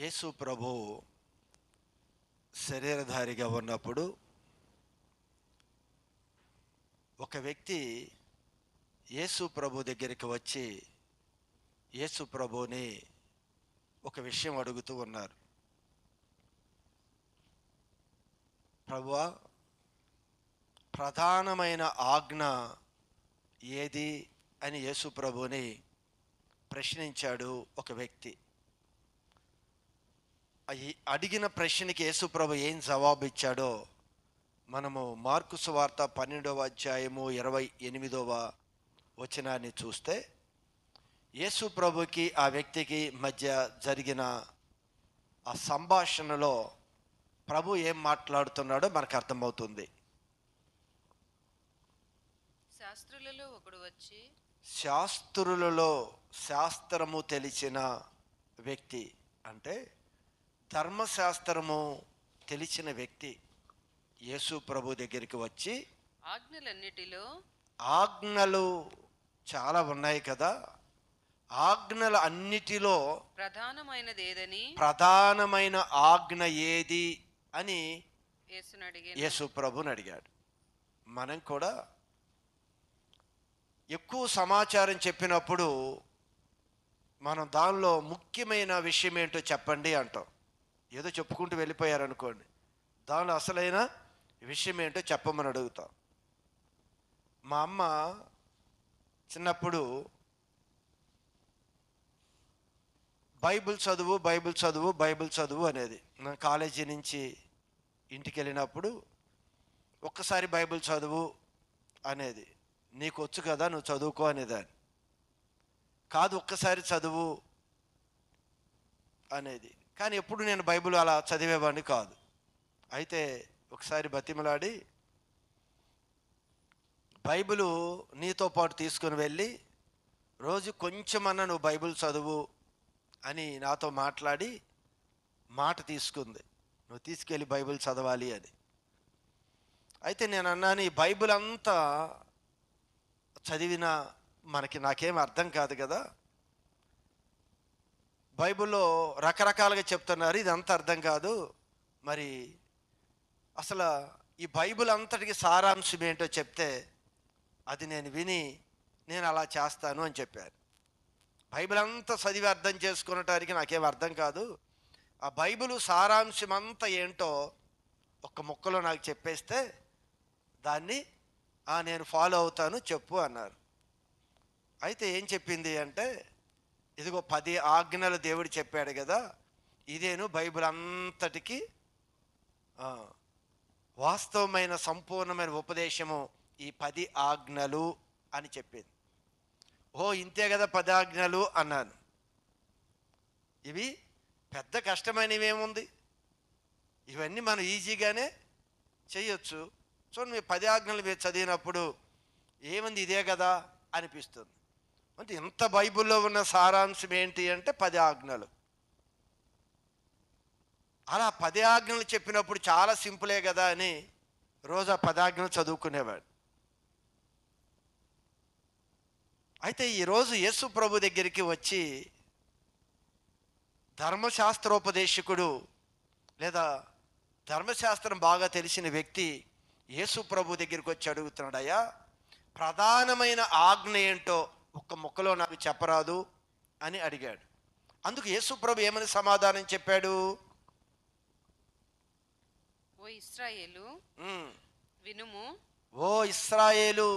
యేసు ప్రభు శరీరధారిగా ఉన్నప్పుడు ఒక వ్యక్తి యేసు ప్రభు దగ్గరికి వచ్చి యేసు ప్రభుని ఒక విషయం అడుగుతూ ఉన్నారు. ప్రభువా, ప్రధానమైన ఆజ్ఞ ఏది అని యేసు ప్రభుని ప్రశ్నించాడు ఒక వ్యక్తి. అడిగిన ప్రశ్నకి యేసు ప్రభు ఏం జవాబు ఇచ్చాడో మనము మార్కు సువార్త 12వ అధ్యాయము 28వ వచనాన్ని చూస్తే యేసు ప్రభుకి ఆ వ్యక్తికి మధ్య జరిగిన ఆ సంభాషణలో ప్రభు ఏం మాట్లాడుతున్నాడో మనకు అర్థమవుతుంది. శాస్త్రులలో శాస్త్రము తెలిసిన వ్యక్తి అంటే ధర్మశాస్త్రము తెలిసిన వ్యక్తి యేసు ప్రభు దగ్గరికి వచ్చి ఆజ్ఞలు చాలా ఉన్నాయి కదా, ఆజ్ఞల అన్నిటిలో ప్రధానమైన ఆజ్ఞ ఏది అని యేసు ప్రభుని అడిగాడు. మనం కూడా ఎక్కువ సమాచారం చెప్పినప్పుడు మనం దానిలో ముఖ్యమైన విషయం ఏంటో చెప్పండి అంటాం. ఏదో చెప్పుకుంటూ వెళ్ళిపోయారనుకోండి, దానిలో అసలైన విషయం ఏంటో చెప్పమని అడుగుతాం. మా అమ్మ చిన్నప్పుడు బైబిల్ చదువు బైబిల్ చదువు బైబిల్ చదువు అనేది. నేను కాలేజీ నుంచి ఇంటికి వెళ్ళినప్పుడు ఒక్కసారి బైబిల్ చదువు అనేది. నీకు వచ్చు కదా, నువ్వు చదువుకో అనేదాన్ని. కాదు, ఒక్కసారి చదువు అనేది. కానీ ఎప్పుడు నేను బైబిల్ అలా చదివేవాడిని కాదు. అయితే ఒకసారి బతిమలాడి బైబిలు నీతో పాటు తీసుకుని వెళ్ళి రోజు కొంచెమన్నా నువ్వు బైబిల్ చదువు అని నాతో మాట్లాడి మాట తీసుకుంది, నువ్వు తీసుకెళ్ళి బైబిల్ చదవాలి అని. అయితే నేను అన్నాను, ఈ బైబిల్ అంతా చదివినా నాకేం అర్థం కాదు కదా, బైబిల్లో రకరకాలుగా చెప్తున్నారు, ఇది అంత అర్థం కాదు, మరి అసలు ఈ బైబిల్ అంతటికి సారాంశం ఏంటో చెప్తే అది నేను విని నేను అలా చేస్తాను అని చెప్పాను. బైబిల్ అంతా చదివి అర్థం చేసుకునటానికి నాకేం అర్థం కాదు, ఆ బైబిల్ సారాంశం అంతా ఏంటో ఒక్క ముక్కలో నాకు చెప్పేస్తే దాన్ని నేను ఫాలో అవుతాను చెప్పు అన్నారు. అయితే ఏం చెప్పింది అంటే, ఇదిగో 10 ఆజ్ఞలు దేవుడు చెప్పాడు కదా, ఇదేను బైబిల్ అంతటికి వాస్తవమైన సంపూర్ణమైన ఉపదేశము ఈ 10 ఆజ్ఞలు అని చెప్పింది. ఓ ఇంతే కదా 10 ఆజ్ఞలు అన్నాను. ఇవి పెద్ద కష్టమైనవేముంది, ఇవన్నీ మనం ఈజీగానే చేయొచ్చు. సో మీరు 10 ఆజ్ఞలు మీరు చదివినప్పుడు ఏముంది, ఇదే కదా అనిపిస్తుంది. అంటే ఇంత బైబిల్లో ఉన్న సారాంశం ఏంటి అంటే 10 ఆజ్ఞలు. అలా 10 ఆజ్ఞలు చెప్పినప్పుడు చాలా సింపులే కదా అని రోజు ఆ 10 ఆజ్ఞలు చదువుకునేవాడు. అయితే ఈరోజు యేసు ప్రభు దగ్గరికి వచ్చి ధర్మశాస్త్రోపదేశకుడు లేదా ధర్మశాస్త్రం బాగా తెలిసిన వ్యక్తి యేసు ప్రభు దగ్గరికి వచ్చి అడుగుతున్నాడు, అయ్యా ప్రధానమైన ఆజ్ఞ ఏంటో ఒక్క ముక్కలో నాకు చెప్పరాదు అని అడిగాడు. అందుకు యేసు ప్రభు ఏమని సమాధానం చెప్పాడు? ఓ ఇశ్రాయేలు వినుము, ఓ ఇశ్రాయేలు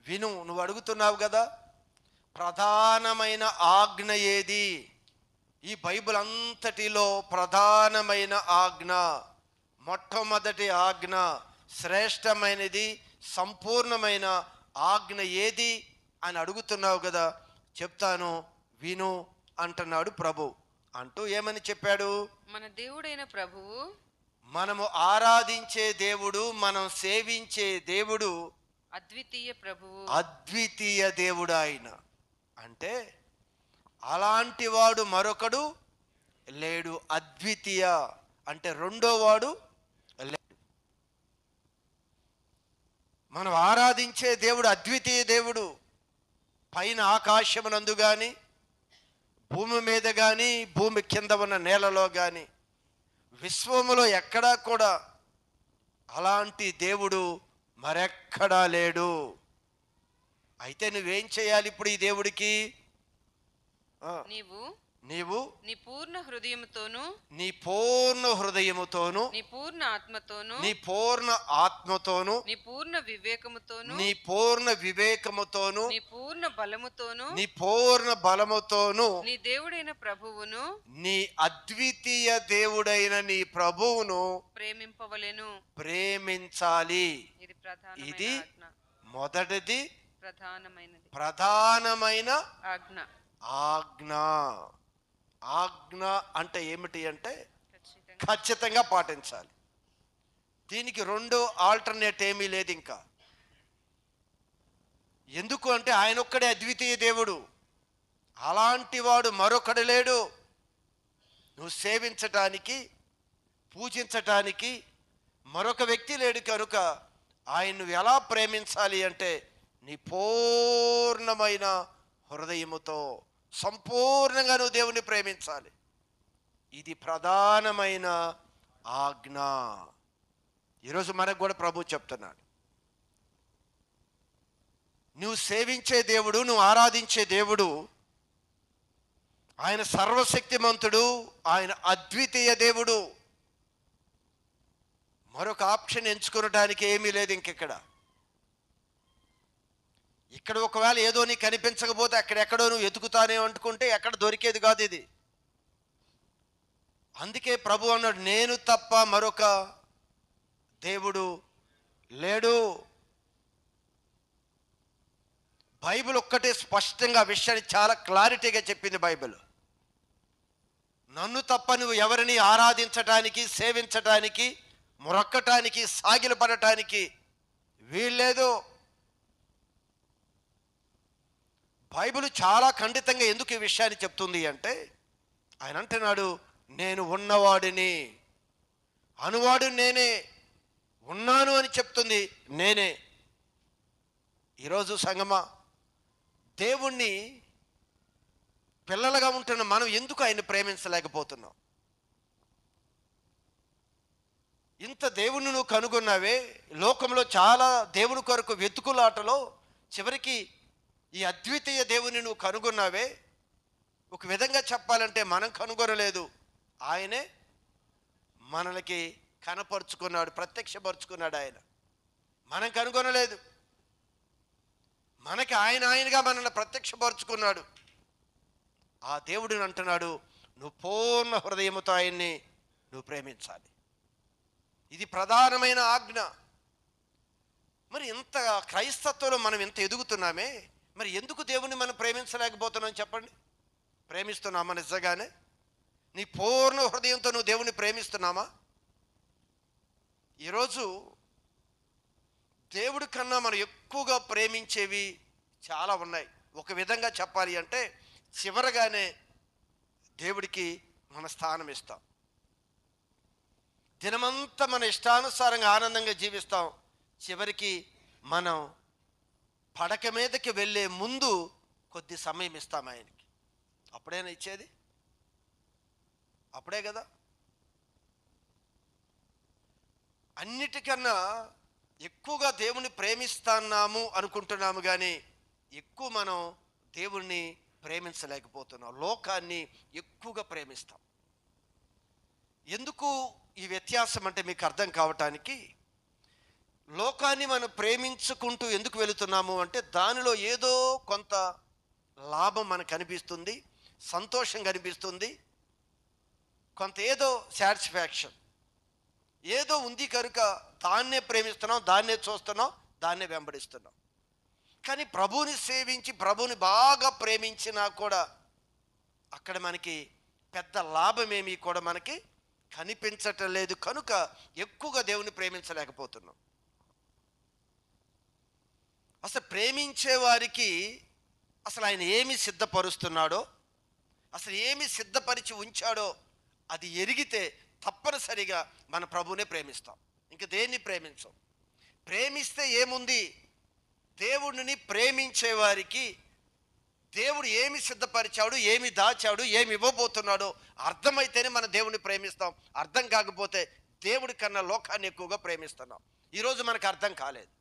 విను. నువ్వు అడుగుతున్నావు కదా ప్రధానమైన ఆజ్ఞ ఏది, ఈ బైబిల్ అంతటిలో ప్రధానమైన ఆజ్ఞ, మొట్టమొదటి ఆజ్ఞ, శ్రేష్టమైనది, సంపూర్ణమైన ఆజ్ఞ ఏది అని అడుగుతున్నావు కదా, చెప్తాను విను అంటున్నాడు ప్రభు. అంటూ ఏమని చెప్పాడు? మన దేవుడైన ప్రభువు, మనము ఆరాధించే దేవుడు, మనం సేవించే దేవుడు అద్వితీయ ప్రభువు, అద్వితీయ దేవుడు ఆయన. అంటే అలాంటి వాడు మరొకడు లేడు. అద్వితీయ అంటే రెండో వాడు లేడు. మనం ఆరాధించే దేవుడు అద్వితీయ దేవుడు. పైన ఆకాశమునందు కానీ భూమి మీద కానీ భూమి కింద ఉన్న నేలలో కానీ విశ్వములో ఎక్కడా కూడా అలాంటి దేవుడు మరెక్కడా లేడు. అయితే నువ్వేం చేయాలి ఇప్పుడు ఈ దేవుడికి? నీవు నీ పూర్ణ హృదయముతోను నీ పూర్ణ హృదయముతోను నీ పూర్ణ ఆత్మతోను నీ పూర్ణ ఆత్మతోను నీ పూర్ణ వివేకముతోను నీ పూర్ణ వివేకముతోను నీ పూర్ణ బలముతోను నీ పూర్ణ బలముతోను నీ దేవుడైన ప్రభువును నీ అద్వితీయ దేవుడైన నీ ప్రభువును ప్రేమింపవలెను. ప్రేమించాలి. ఇది మొదటిది, ప్రధానమైన ఆజ్ఞ. ఆజ్ఞ. ఆజ్ఞ అంటే ఏమిటి అంటే ఖచ్చితంగా పాటించాలి. దీనికి రెండో ఆల్టర్నేట్ ఏమీ లేదు ఇంకా. ఎందుకు అంటే ఆయన ఒక్కడే అద్వితీయ దేవుడు, అలాంటి వాడు మరొకడు లేడు. నువ్వు సేవించటానికి పూజించటానికి మరొక వ్యక్తి లేడు. కనుక ఆయన నువ్వు ఎలా ప్రేమించాలి అంటే నీ పూర్ణమైన హృదయముతో సంపూర్ణంగా నువ్వు దేవుని ప్రేమించాలి. ఇది ప్రధానమైన ఆజ్ఞ. ఈరోజు మనకు కూడా ప్రభు చెప్తున్నాడు, నువ్వు సేవించే దేవుడు, నువ్వు ఆరాధించే దేవుడు ఆయన సర్వశక్తిమంతుడు, ఆయన అద్వితీయ దేవుడు. మరొక ఆప్షన్ ఎంచుకునడానికి ఏమీ లేదు ఇంకెక్కడ. ఇక్కడ ఒకవేళ ఏదో నీకు కనిపించకపోతే అక్కడెక్కడో నువ్వు ఎతుకుతానే అనుకుంటే ఎక్కడ దొరికేది కాదు ఇది. అందుకే ప్రభు అన్నాడు, నేను తప్ప మరొక దేవుడు లేడు. బైబిల్ ఒక్కటే స్పష్టంగా ఆ విషయాన్ని చాలా క్లారిటీగా చెప్పింది బైబిల్. నన్ను తప్ప నువ్వు ఎవరిని ఆరాధించటానికి, సేవించటానికి, మొరక్కటానికి, సాగిలపడటానికి వీల్లేదు. బైబిల్ చాలా ఖండితంగా ఎందుకు ఈ విషయాన్ని చెప్తుంది అంటే, ఆయన అంటున్నాడు, నేను ఉన్నవాడిని, అనువాడు నేనే, ఉన్నాను అని చెప్తుంది నేనే. ఈరోజు సంగమా, దేవుణ్ణి పిల్లలుగా ఉంటున్న మనం ఎందుకు ఆయన్ని ప్రేమించలేకపోతున్నాం? ఇంత దేవుణ్ణి నువ్వు కనుగొన్నావే, లోకంలో చాలా దేవుని కొరకు వెతుకులాటలో చివరికి ఈ అద్వితీయ దేవుని నువ్వు కనుగొన్నావే. ఒక విధంగా చెప్పాలంటే మనం కనుగొనలేదు, ఆయనే మనకి కనపరుచుకున్నాడు, ప్రత్యక్షపరుచుకున్నాడు. ఆయన మనం కనుగొనలేదు, మనకి ఆయనగా మనల్ని ప్రత్యక్షపరుచుకున్నాడు. ఆ దేవుడిని అంటున్నాడు, నువ్వు పూర్ణ హృదయముతో ఆయన్ని నువ్వు ప్రేమించాలి. ఇది ప్రధానమైన ఆజ్ఞ. మరి ఇంత క్రైస్తత్వంలో మనం ఇంత ఎదుగుతున్నామే, మరి ఎందుకు దేవుణ్ణి మనం ప్రేమించలేకపోతున్నాం చెప్పండి? ప్రేమిస్తున్నామా నిజంగానే? నీ పూర్ణ హృదయంతో నువ్వు దేవుణ్ణి ప్రేమిస్తున్నామా? ఈరోజు దేవుడి కన్నా మనం ఎక్కువగా ప్రేమించేవి చాలా ఉన్నాయి. ఒక విధంగా చెప్పాలి అంటే చివరగానే దేవుడికి మన స్థానం ఇస్తాం. దినమంతా మన ఇష్టానుసారంగా ఆనందంగా జీవిస్తాం. చివరికి మనం పడక మీదకి వెళ్ళే ముందు కొద్ది సమయం ఇస్తాం ఆయనకి. అప్పుడేనా ఇచ్చేది? అప్పుడే కదా. అన్నిటికన్నా ఎక్కువగా దేవుణ్ణి ప్రేమిస్తున్నాము అనుకుంటున్నాము, కానీ ఎక్కువ మనం దేవుణ్ణి ప్రేమించలేకపోతున్నాం. లోకాన్ని ఎక్కువగా ప్రేమిస్తాం. ఎందుకు ఈ వ్యత్యాసం అంటే మీకు అర్థం కావటానికి, లోకాన్ని మనం ప్రేమించుకుంటూ ఎందుకు వెళుతున్నాము అంటే దానిలో ఏదో కొంత లాభం మనకు కనిపిస్తుంది, సంతోషం కనిపిస్తుంది, కొంత ఏదో సాటిస్ఫాక్షన్ ఏదో ఉంది కనుక దాన్నే ప్రేమిస్తున్నాం, దాన్నే చూస్తున్నాం, దాన్నే వెంబడిస్తున్నాం. కానీ ప్రభువుని సేవించి ప్రభువుని బాగా ప్రేమించినా కూడా అక్కడ మనకి పెద్ద లాభమేమీ కూడా మనకి కనిపించటం లేదు. కనుక ఎక్కువగా దేవుని ప్రేమించలేకపోతున్నాం. అసలు ప్రేమించే వారికి అసలు ఆయన ఏమి సిద్ధపరుస్తున్నాడో, అసలు ఏమి సిద్ధపరిచి ఉంచాడో అది ఎరిగితే తప్పనిసరిగా మన ప్రభువునే ప్రేమిస్తాం, ఇంక దేన్ని ప్రేమించాం. ప్రేమిస్తే ఏముంది, దేవుడిని ప్రేమించే వారికి దేవుడు ఏమి సిద్ధపరిచాడు, ఏమి దాచాడు, ఏమి ఇవ్వబోతున్నాడో అర్థమైతేనే మన దేవుని ప్రేమిస్తాం. అర్థం కాకపోతే దేవుడి కన్నా లోకాన్ని ఎక్కువగా ప్రేమిస్తున్నాం. ఈరోజు మనకు అర్థం కాలేదు.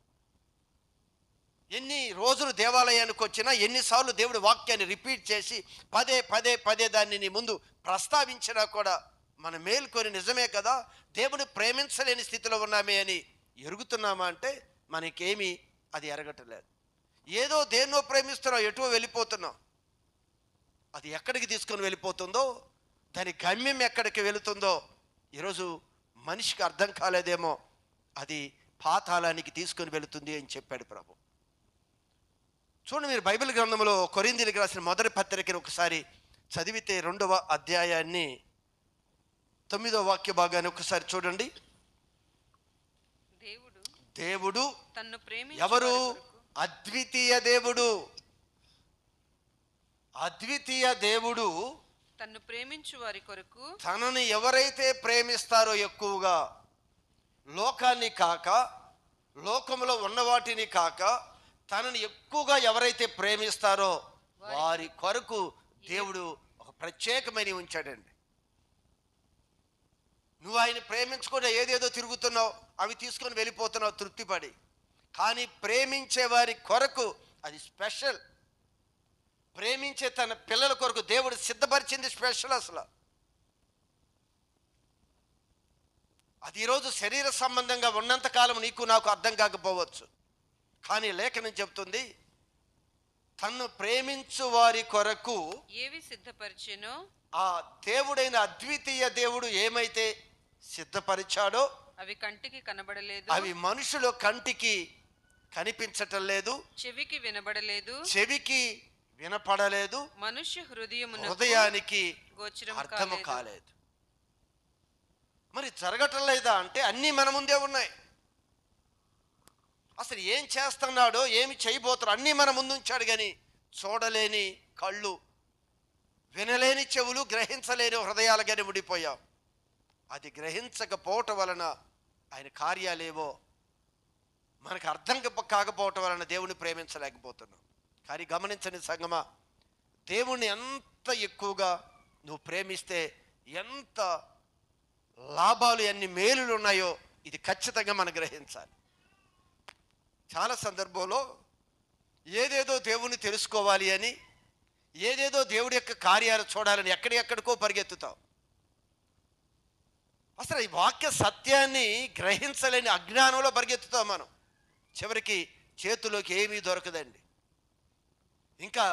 ఎన్ని రోజులు దేవాలయానికి వచ్చినా, ఎన్నిసార్లు దేవుడి వాక్యాన్ని రిపీట్ చేసి పదే పదే పదే దాన్ని నీ ముందు ప్రస్తావించినా కూడా మన మేలుకొని నిజమే కదా, దేవుని ప్రేమించలేని స్థితిలో ఉన్నామే అని ఎరుగుతున్నామా అంటే మనకేమీ అది ఎరగటలేదు. ఏదో దేన్నో ప్రేమిస్తున్నాం, ఎటో వెళ్ళిపోతున్నాం. అది ఎక్కడికి తీసుకొని వెళ్ళిపోతుందో, దాని గమ్యం ఎక్కడికి వెళుతుందో ఈరోజు మనిషికి అర్థం కాలేదేమో. అది పాతాళానికి తీసుకొని వెళుతుంది అని చెప్పాడు ప్రభు. చూడండి, మీరు బైబిల్ గ్రంథంలో కొరింథీయులకు రాసిన మొదటి పత్రికను ఒకసారి చదివితే 2వ అధ్యాయాన్ని 9వ వాక్య భాగాన్ని ఒకసారి చూడండి. దేవుడు తన్ను ఎవరు? అద్వితీయ దేవుడు. అద్వితీయ దేవుడు తన్ను ప్రేమించు వారి కొరకు తనని ఎవరైతే ప్రేమిస్తారో, ఎక్కువగా లోకాన్ని కాక, లోకంలో ఉన్న వాటిని కాక, తనని ఎక్కువగా ఎవరైతే ప్రేమిస్తారో వారి కొరకు దేవుడు ఒక ప్రత్యేకమైన ఉంచాడండి. నువ్వు ఆయన ప్రేమించకుండా ఏదేదో తిరుగుతున్నావు, అవి తీసుకొని వెళ్ళిపోతున్నావు తృప్తిపడి. కానీ ప్రేమించే వారి కొరకు అది స్పెషల్. ప్రేమించే తన పిల్లల కొరకు దేవుడు సిద్ధపరిచింది స్పెషల్. అసలు అది ఈరోజు శరీర సంబంధంగా ఉన్నంతకాలం నీకు నాకు అర్థం కాకపోవచ్చు. కానీ లేఖనం చెప్తుంది, తన్ను ప్రేమించు వారి కొరకు ఏవి సిద్ధపరిచెనో, ఆ దేవుడైన అద్వితీయ దేవుడు ఏమైతే సిద్ధపరిచాడో అవి కంటికి కనబడలేదు, అవి మనుషుల కంటికి కనిపించటం లేదు, చెవికి వినబడలేదు, చెవికి వినపడలేదు, మనుష్య హృదయానికి గోచరం అర్థము కాలేదు. మరి జరగటం లేదా అంటే అన్నీ మన ముందే ఉన్నాయి. అసలు ఏం చేస్తున్నాడో, ఏమి చేయబోతున్నాడో అన్నీ మన ముందు ఉంచాడు. కానీ చూడలేని కళ్ళు, వినలేని చెవులు, గ్రహించలేని హృదయాలుగానే ఉండిపోయాం. అది గ్రహించకపోవటం వలన ఆయన కార్యాలేవో మనకు అర్థం కాకపోవటం వలన దేవుని ప్రేమించలేకపోతున్నాం. కానీ గమనించని సంగమా, దేవుణ్ణి ఎంత ఎక్కువగా నువ్వు ప్రేమిస్తే ఎంత లాభాలు, ఎన్ని మేలులు ఉన్నాయో ఇది ఖచ్చితంగా మనం గ్రహించాలి. చాలా సందర్భంలో ఏదేదో దేవుణ్ణి తెలుసుకోవాలి అని, ఏదేదో దేవుడి యొక్క కార్యాలు చూడాలని ఎక్కడికో పరిగెత్తుతావు. అసలు ఈ వాక్య సత్యాన్ని గ్రహించలేని అజ్ఞానంలో పరిగెత్తుతాం మనం. చివరికి చేతిలోకి ఏమీ దొరకదండి. ఇంకా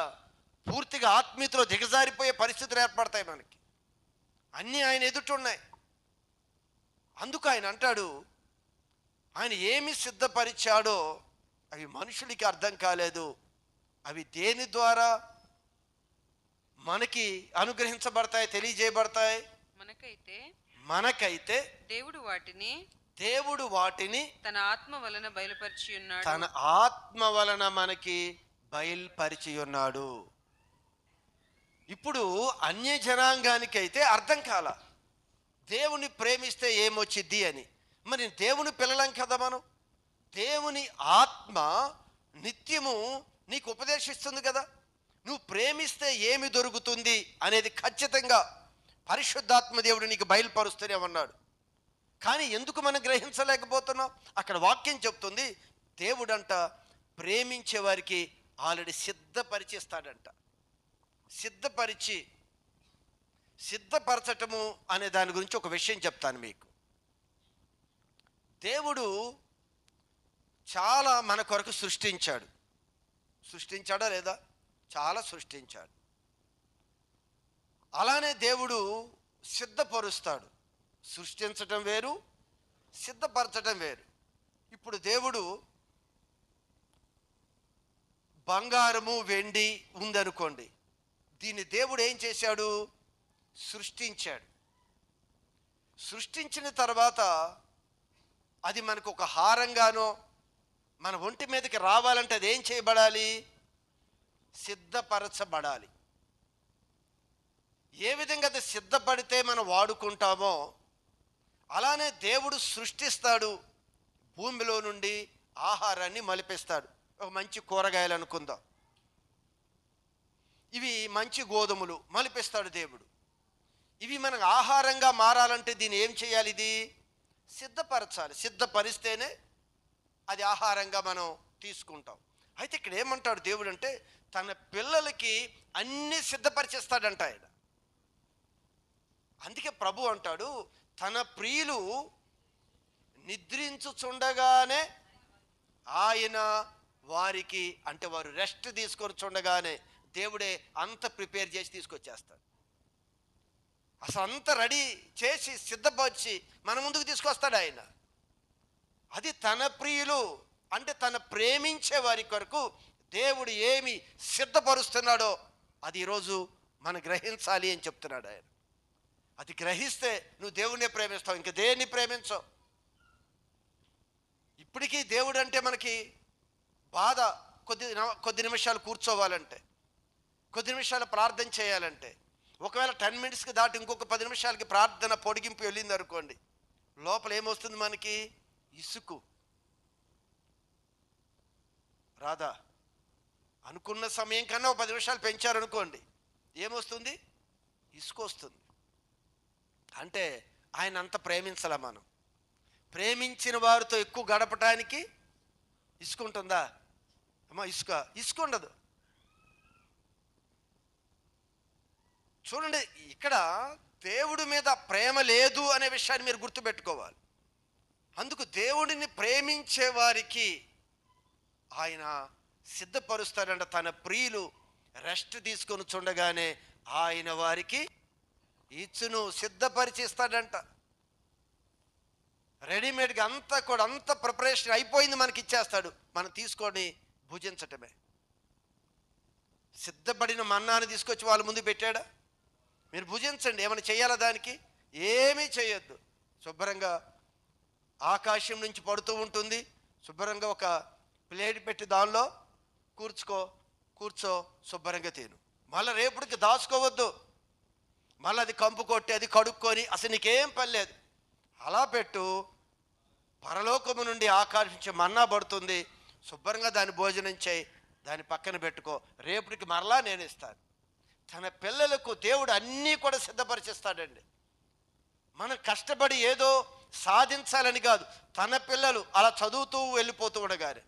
పూర్తిగా ఆత్మీయతలో దిగజారిపోయే పరిస్థితులు ఏర్పడతాయి మనకి. అన్నీ ఆయన ఎదుటున్నాయి. అందుకు ఆయన అంటాడు, ఆయన ఏమి సిద్ధపరిచాడో అవి మనుషులకి అర్థం కాలేదు. అవి దేని ద్వారా మనకి అనుగ్రహించబడతాయి, తెలియజేయబడతాయి? మనకైతే దేవుడు వాటిని తన ఆత్మ వలన బయలుపరిచి ఉన్నాడు. తన ఆత్మ వలన మనకి బయలుపరిచి ఉన్నాడు. ఇప్పుడు అన్య జనాంగానికైతే అర్థం కాల దేవుని ప్రేమిస్తే ఏమొచ్చిద్ది అని. మరి దేవుని పిల్లలం కదా మనం. దేవుని ఆత్మ నిత్యము నీకు ఉపదేశిస్తుంది కదా. నువ్వు ప్రేమిస్తే ఏమి దొరుకుతుంది అనేది ఖచ్చితంగా పరిశుద్ధాత్మ దేవుడు నీకు బయలుపరుస్తూనే ఉన్నాడు. కానీ ఎందుకు మనం గ్రహించలేకపోతున్నాం? అక్కడ వాక్యం చెప్తుంది, దేవుడంట ప్రేమించే వారికి ఆల్రెడీ సిద్ధపరిచిస్తాడంట. సిద్ధపరచటము అనే దాని గురించి ఒక విషయం చెప్తాను మీకు. దేవుడు చాలా మన కొరకు సృష్టించాడా లేదా? చాలా సృష్టించాడు. అలానే దేవుడు సిద్ధపరుస్తాడు. సృష్టించటం వేరు, సిద్ధపరచటం వేరు. ఇప్పుడు దేవుడు బంగారము, వెండి ఉందనుకోండి, దీన్ని దేవుడు ఏం చేశాడు? సృష్టించాడు. సృష్టించిన తర్వాత అది మనకు ఒక హారంగానో మన ఒంటి మీదకి రావాలంటే అది ఏం చేయబడాలి? సిద్ధపరచబడాలి. ఏ విధంగా అది సిద్ధపడితే మనం వాడుకుంటామో అలానే దేవుడు సృష్టిస్తాడు. భూమిలో నుండి ఆహారాన్ని మలిపిస్తాడు. ఒక మంచి కూరగాయలు అనుకుందాం. ఇవి మంచి గోధుమలు మలిపిస్తాడు దేవుడు. ఇవి మనకు ఆహారంగా మారాలంటే దీన్ని ఏం చేయాలి? ఇది సిద్ధపరచాలి. సిద్ధపరిస్తేనే అది ఆహారంగా మనం తీసుకుంటాం. అయితే ఇక్కడ ఏమంటాడు దేవుడు అంటే, తన పిల్లలకి అన్నీ సిద్ధపరిచేస్తాడంట ఆయన. అందుకే ప్రభు అంటాడు, తన ప్రియులు నిద్రించుచుండగానే ఆయన వారికి, అంటే వారు రెస్ట్ తీసుకొని చూడగానే దేవుడే అంత ప్రిపేర్ చేసి తీసుకొచ్చేస్తాడు. అసలు అంత రెడీ చేసి సిద్ధపరిచి మన ముందుకు తీసుకొస్తాడు ఆయన. అది తన ప్రియులు అంటే తన ప్రేమించే వారి కొరకు దేవుడు ఏమి సిద్ధపరుస్తున్నాడో అది ఈరోజు మనం గ్రహించాలి అని చెప్తున్నాడు ఆయన. అది గ్రహిస్తే నువ్వు దేవుడినే ప్రేమిస్తావు, ఇంక దేన్ని ప్రేమించవు. ఇప్పటికీ దేవుడు అంటే మనకి బాధ. కొద్ది నిమిషాలు కూర్చోవాలంటే, కొద్ది నిమిషాలు ప్రార్థన చేయాలంటే, ఒకవేళ 10 మినిట్స్కి దాటి ఇంకొక 10 నిమిషాలకి ప్రార్థన పొడిగింపు వెళ్ళింది అనుకోండి, లోపల ఏమొస్తుంది మనకి? ఇసుకు రాదా? అనుకున్న సమయం కన్నా ఒక 10 నిమిషాలు పెంచారనుకోండి, ఏమొస్తుంది? ఇసుకు వస్తుంది. అంటే ఆయన అంత ప్రేమించాల. మనం ప్రేమించిన వారితో ఎక్కువ గడపటానికి ఇసుక ఉంటుందా అమ్మా? ఇసుక ఉండదు. చూడండి, ఇక్కడ దేవుడి మీద ప్రేమ లేదు అనే విషయాన్ని మీరు గుర్తుపెట్టుకోవాలి. అందుకు దేవుడిని ప్రేమించే వారికి ఆయన సిద్ధపరుస్తాడంట. తన ప్రియులు రెస్ట్ తీసుకొని చూడగానే ఆయన వారికి ఇచ్చును, సిద్ధపరిచి ఇస్తాడంట. రెడీమేడ్గా అంతా కూడా అంత ప్రిపరేషన్ అయిపోయింది మనకి ఇచ్చేస్తాడు, మనం తీసుకొని భుజించటమే. సిద్ధపడిన మన్నాను తీసుకొచ్చి వాళ్ళ ముందు పెట్టాడా? మీరు భుజించండి, ఏమైనా చేయాలా? దానికి ఏమీ చేయొద్దు. శుభ్రంగా ఆకాశం నుంచి పడుతూ ఉంటుంది, శుభ్రంగా ఒక ప్లేట్ పెట్టి దానిలో కూర్చో శుభ్రంగా తిను. మళ్ళీ రేపటికి దాచుకోవద్దు. మళ్ళీ అది కంపు కొట్టి అది కడుక్కొని అసలు నీకేం పని లేదు. అలా పెట్టు. పరలోకము నుండి ఆకర్షించే మన్నా పడుతుంది, శుభ్రంగా దాన్ని భోజనం చేయి, దాన్ని పక్కన పెట్టుకో, రేపటికి మరలా నేను ఇస్తాను. తన పిల్లలకు దేవుడు అన్నీ కూడా సిద్ధపరిచిస్తాడండి. మనం కష్టపడి ఏదో సాధించాలని కాదు. తన పిల్లలు అలా చదువుతూ వెళ్ళిపోతూ ఉండగానే,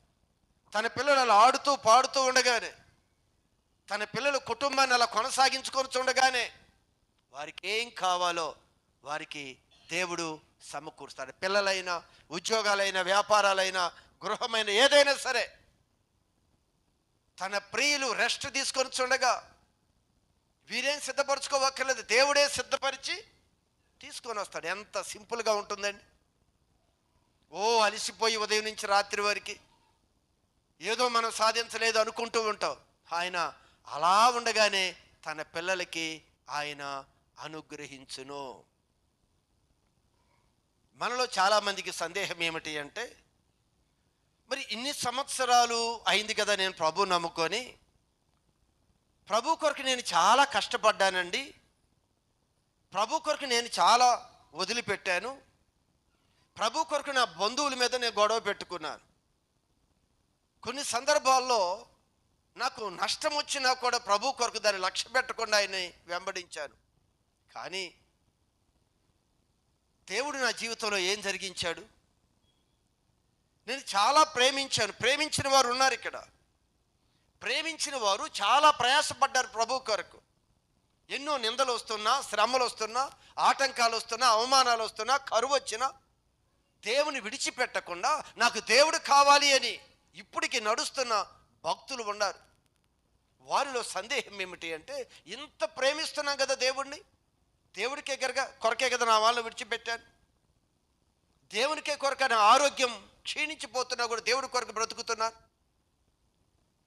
తన పిల్లలు అలా ఆడుతూ పాడుతూ ఉండగానే, తన పిల్లలు కుటుంబాన్ని అలా కొనసాగించుకొని చూడగానే వారికి ఏం కావాలో వారికి దేవుడు సమకూరుస్తాడు. పిల్లలైనా, ఉద్యోగాలైనా, వ్యాపారాలైనా, గృహమైన ఏదైనా సరే తన ప్రియులు రెస్ట్ తీసుకొని చూడగా వీరేం సిద్ధపరచుకోవక్కర్లేదు, దేవుడే సిద్ధపరిచి తీసుకొని వస్తాడు. ఎంత సింపుల్గా ఉంటుందండి. అలసిపోయి ఉదయం నుంచి రాత్రి వరకు ఏదో మనం సాధించలేదు అనుకుంటూ ఉంటాం. ఆయన అలా ఉండగానే తన పిల్లలకి ఆయన అనుగ్రహించును. మనలో చాలామందికి సందేహం ఏమిటి అంటే, మరి ఇన్ని సంవత్సరాలు అయింది కదా నేను ప్రభు నమ్ముకొని, ప్రభు కొరకు నేను చాలా కష్టపడ్డానండి, ప్రభు కొరకు నేను చాలా వదిలిపెట్టాను, ప్రభు కొరకు నా బంధువుల మీద నేను గొడవ పెట్టుకున్నాను, కొన్ని సందర్భాల్లో నాకు నష్టం వచ్చినా కూడా ప్రభు కొరకు దాన్ని లక్ష్య పెట్టకుండా ఆయన్ని వెంబడించాను. కానీ దేవుడు నా జీవితంలో ఏం జరిగించాడు? నేను చాలా ప్రేమించాను. ప్రేమించిన వారు ఉన్నారు ఇక్కడ. ప్రేమించిన వారు చాలా ప్రయాసపడ్డారు ప్రభు కొరకు. ఎన్నో నిందలు వస్తున్నా, శ్రమలు వస్తున్నా, ఆటంకాలు వస్తున్నా, అవమానాలు వస్తున్నా, కరువు వచ్చినా దేవుని విడిచిపెట్టకుండా నాకు దేవుడు కావాలి అని ఇప్పటికి నడుస్తున్న భక్తులు ఉన్నారు. వారిలో సందేహం ఏమిటి అంటే, ఇంత ప్రేమిస్తున్నాం కదా దేవుణ్ణి, దేవుడికే కొరకే కదా నా వాళ్ళని విడిచిపెట్టాను, దేవునికే కొరక నా ఆరోగ్యం క్షీణించిపోతున్నా కూడా దేవుడి కొరకు బ్రతుకుతున్నాను,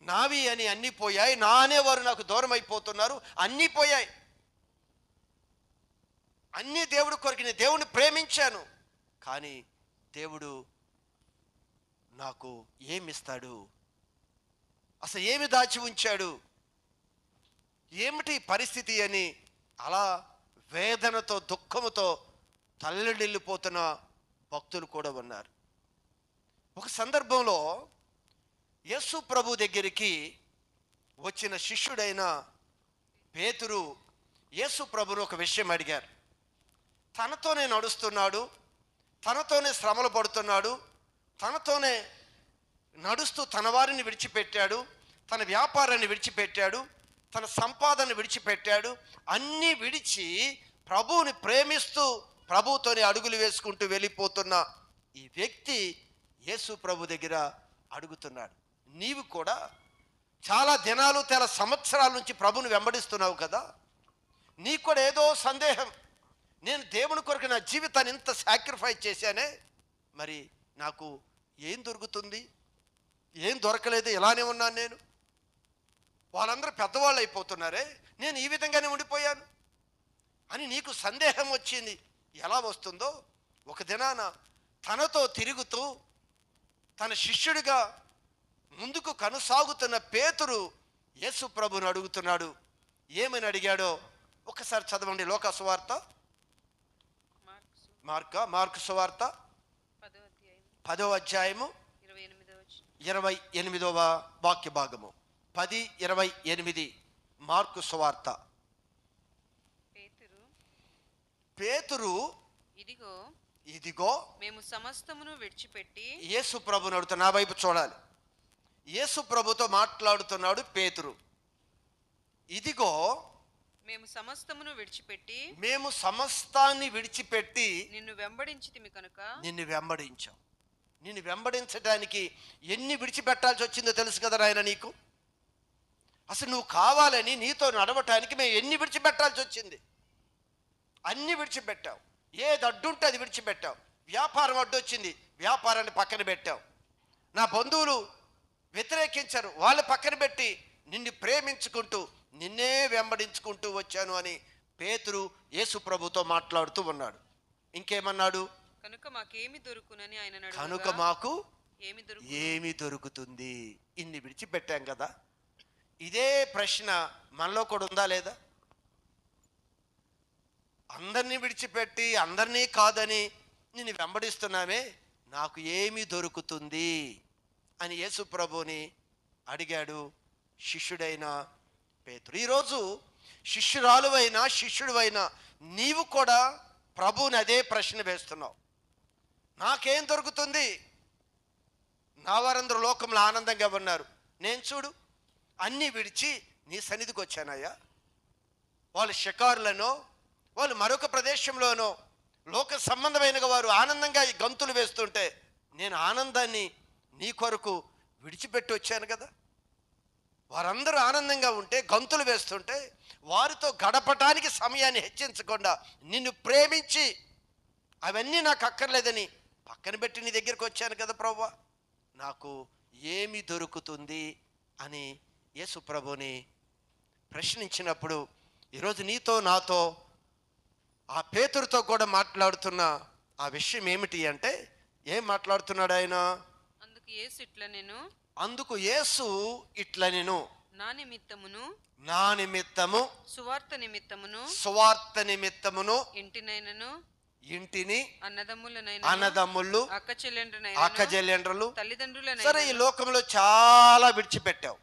నావి అని అన్నీ పోయాయి, నా అనేవారు నాకు దూరం అయిపోతున్నారు, అన్నీ పోయాయి, అన్నీ దేవుడి కొరకు, నేను దేవుని ప్రేమించాను, కానీ దేవుడు నాకు ఏమిస్తాడు, అసలు ఏమి దాచి ఉంచాడు, ఏమిటి పరిస్థితి అని అలా వేదనతో దుఃఖముతో తల్లడిల్లిపోతున్న భక్తులు కూడా ఉన్నారు. ఒక సందర్భంలో యేసు ప్రభు దగ్గరికి వచ్చిన శిష్యుడైన పేతురు యేసు ప్రభును ఒక విషయం అడిగారు. తనతోనే నడుస్తున్నాడు, తనతోనే శ్రమలు పడుతున్నాడు, తనతోనే నడుస్తూ తన వారిని విడిచిపెట్టాడు, తన వ్యాపారాన్ని విడిచిపెట్టాడు, తన సంపాదన విడిచిపెట్టాడు. అన్నీ విడిచి ప్రభువుని ప్రేమిస్తూ ప్రభువుతోనే అడుగులు వేసుకుంటూ వెళ్ళిపోతున్న ఈ వ్యక్తి యేసు ప్రభు దగ్గర అడుగుతున్నాడు, నీవు కూడా చాలా దినాలు చాలా సంవత్సరాల నుంచి ప్రభుని వెంబడిస్తున్నావు కదా, నీకు కూడా ఏదో సందేహం, నేను దేవుని కొరకు నా జీవితాన్ని ఇంత సాక్రిఫైస్ చేశానే, మరి నాకు ఏం దొరుకుతుంది, ఏం దొరకలేదు, ఇలానే ఉన్నాను నేను, వాళ్ళందరూ పెద్దవాళ్ళు అయిపోతున్నారే, నేను ఈ విధంగానే ఉండిపోయాను అని నీకు సందేహం వచ్చింది. ఎలా వస్తుందో, ఒక దినాన తనతో తిరుగుతూ తన శిష్యుడిగా ముందుకు కొనసాగుతున్న పేతురు యేసు ప్రభుని అడుగుతున్నాడు. ఏమని అడిగాడో ఒకసారి చదవండి. లోకా సువార్త, మార్కు సువార్త 10వ అధ్యాయము 28వ వాక్య భాగము. 10:28 మార్కు సువార్త. పేతురు ఇదిగో మేము సమస్తమును విడిచిపెట్టి, యేసు ప్రభుని అడుగుతా, నా వైపు చూడాలి, యేసు ప్రభుతో మాట్లాడుతున్నాడు పేతురు. ఇదిగో మేము సమస్తమును విడిచిపెట్టి, మేము సమస్తాన్ని విడిచిపెట్టి నిన్ను వెంబడించితిమి కనుక, నిన్ను వెంబడించాం. నిన్ను వెంబడించడానికి ఎన్ని విడిచిపెట్టాల్సి వచ్చిందో తెలుసు కదా నాయన నీకు. అసలు నువ్వు కావాలని నీతో నడవటానికి మేము ఎన్ని విడిచిపెట్టాల్సి వచ్చింది. అన్ని విడిచిపెట్టావు, ఏది అడ్డుంటే అది విడిచిపెట్టావు. వ్యాపారం అడ్డొచ్చింది, వ్యాపారాన్ని పక్కన పెట్టావు. నా బంధువులు వ్యతిరేకించారు, వాళ్ళు పక్కన పెట్టి నిన్ను ప్రేమించుకుంటూ నిన్నే వెంబడించుకుంటూ వచ్చాను అని పేతురు యేసు ప్రభుతో మాట్లాడుతూ ఉన్నాడు. ఇంకేమన్నాడు? కనుక మాకేమి దొరుకునని ఆయన అడుగగా, కనుక మాకు ఏమి ఏమి దొరుకుతుంది, ఇన్ని విడిచిపెట్టాం కదా. ఇదే ప్రశ్న మనలో కూడా ఉందా లేదా? అందరినీ విడిచిపెట్టి అందరినీ కాదని నిన్ను వెంబడిస్తున్నామే, నాకు ఏమి దొరుకుతుంది అని యేసు ప్రభుని అడిగాడు శిష్యుడైన పేతురు. ఈరోజు శిష్యురాలువైనా శిష్యుడివైనా నీవు కూడా ప్రభువుని అదే ప్రశ్న వేస్తున్నావు. నాకేం దొరుకుతుంది? నా వారందరూ లోకంలో ఆనందంగా ఉన్నారు, నేను చూడు అన్నీ విడిచి నీ సన్నిధికి వచ్చానయ్యా. వాళ్ళు షికారులనో వాళ్ళు మరొక ప్రదేశంలోనో లోక సంబంధమైన వారు ఆనందంగా ఈ గంతులు వేస్తుంటే నేను ఆనందాన్ని నీ కొరకు విడిచిపెట్టి వచ్చాను కదా. వారందరూ ఆనందంగా ఉంటే గంతులు వేస్తుంటే వారితో గడపటానికి సమయాన్ని హెచ్చించకుండా నిన్ను ప్రేమించి అవన్నీ నాకు అక్కర్లేదని పక్కన పెట్టి నీ దగ్గరికి వచ్చాను కదా ప్రభువా, నాకు ఏమి దొరుకుతుంది అని యేసు ప్రభుని ప్రశ్నించినప్పుడు ఈరోజు నీతో నాతో ఆ పేతురుతో కూడా మాట్లాడుతున్న ఆ విషయం ఏమిటి అంటే, ఏం మాట్లాడుతున్నాడు ఆయన? అందుకు యేసు ఇట్లా నేను నా నిమిత్తము సువార్త నిమిత్తమును ఇంటిని అన్నదమ్ములు అక్క చెల్లెండ్రులు సరే ఈ లోకంలో చాలా విడిచిపెట్టావు.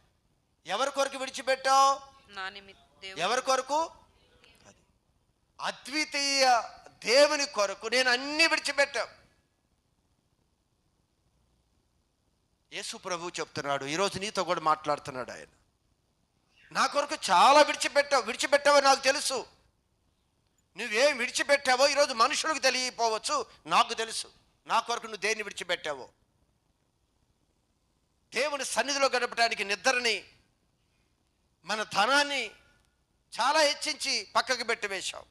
ఎవరి కొరకు విడిచిపెట్టావు? ఎవరి కొరకు? అద్వితీయ దేవుని కొరకు నేను అన్ని విడిచిపెట్టావు. యేసు ప్రభు చెప్తున్నాడు, ఈరోజు నీతో కూడా మాట్లాడుతున్నాడు ఆయన. నా కొరకు చాలా విడిచిపెట్టావో నాకు తెలుసు. నువ్వేం విడిచిపెట్టావో ఈరోజు మనుషులకు తెలియకపోవచ్చు, నాకు తెలుసు. నా కొరకు నువ్వు దేన్ని విడిచిపెట్టావో. దేవుని సన్నిధిలో గడపడానికి నిద్రని, మన ధనాన్ని చాలా హెచ్చించి పక్కకు పెట్టి వేశావు.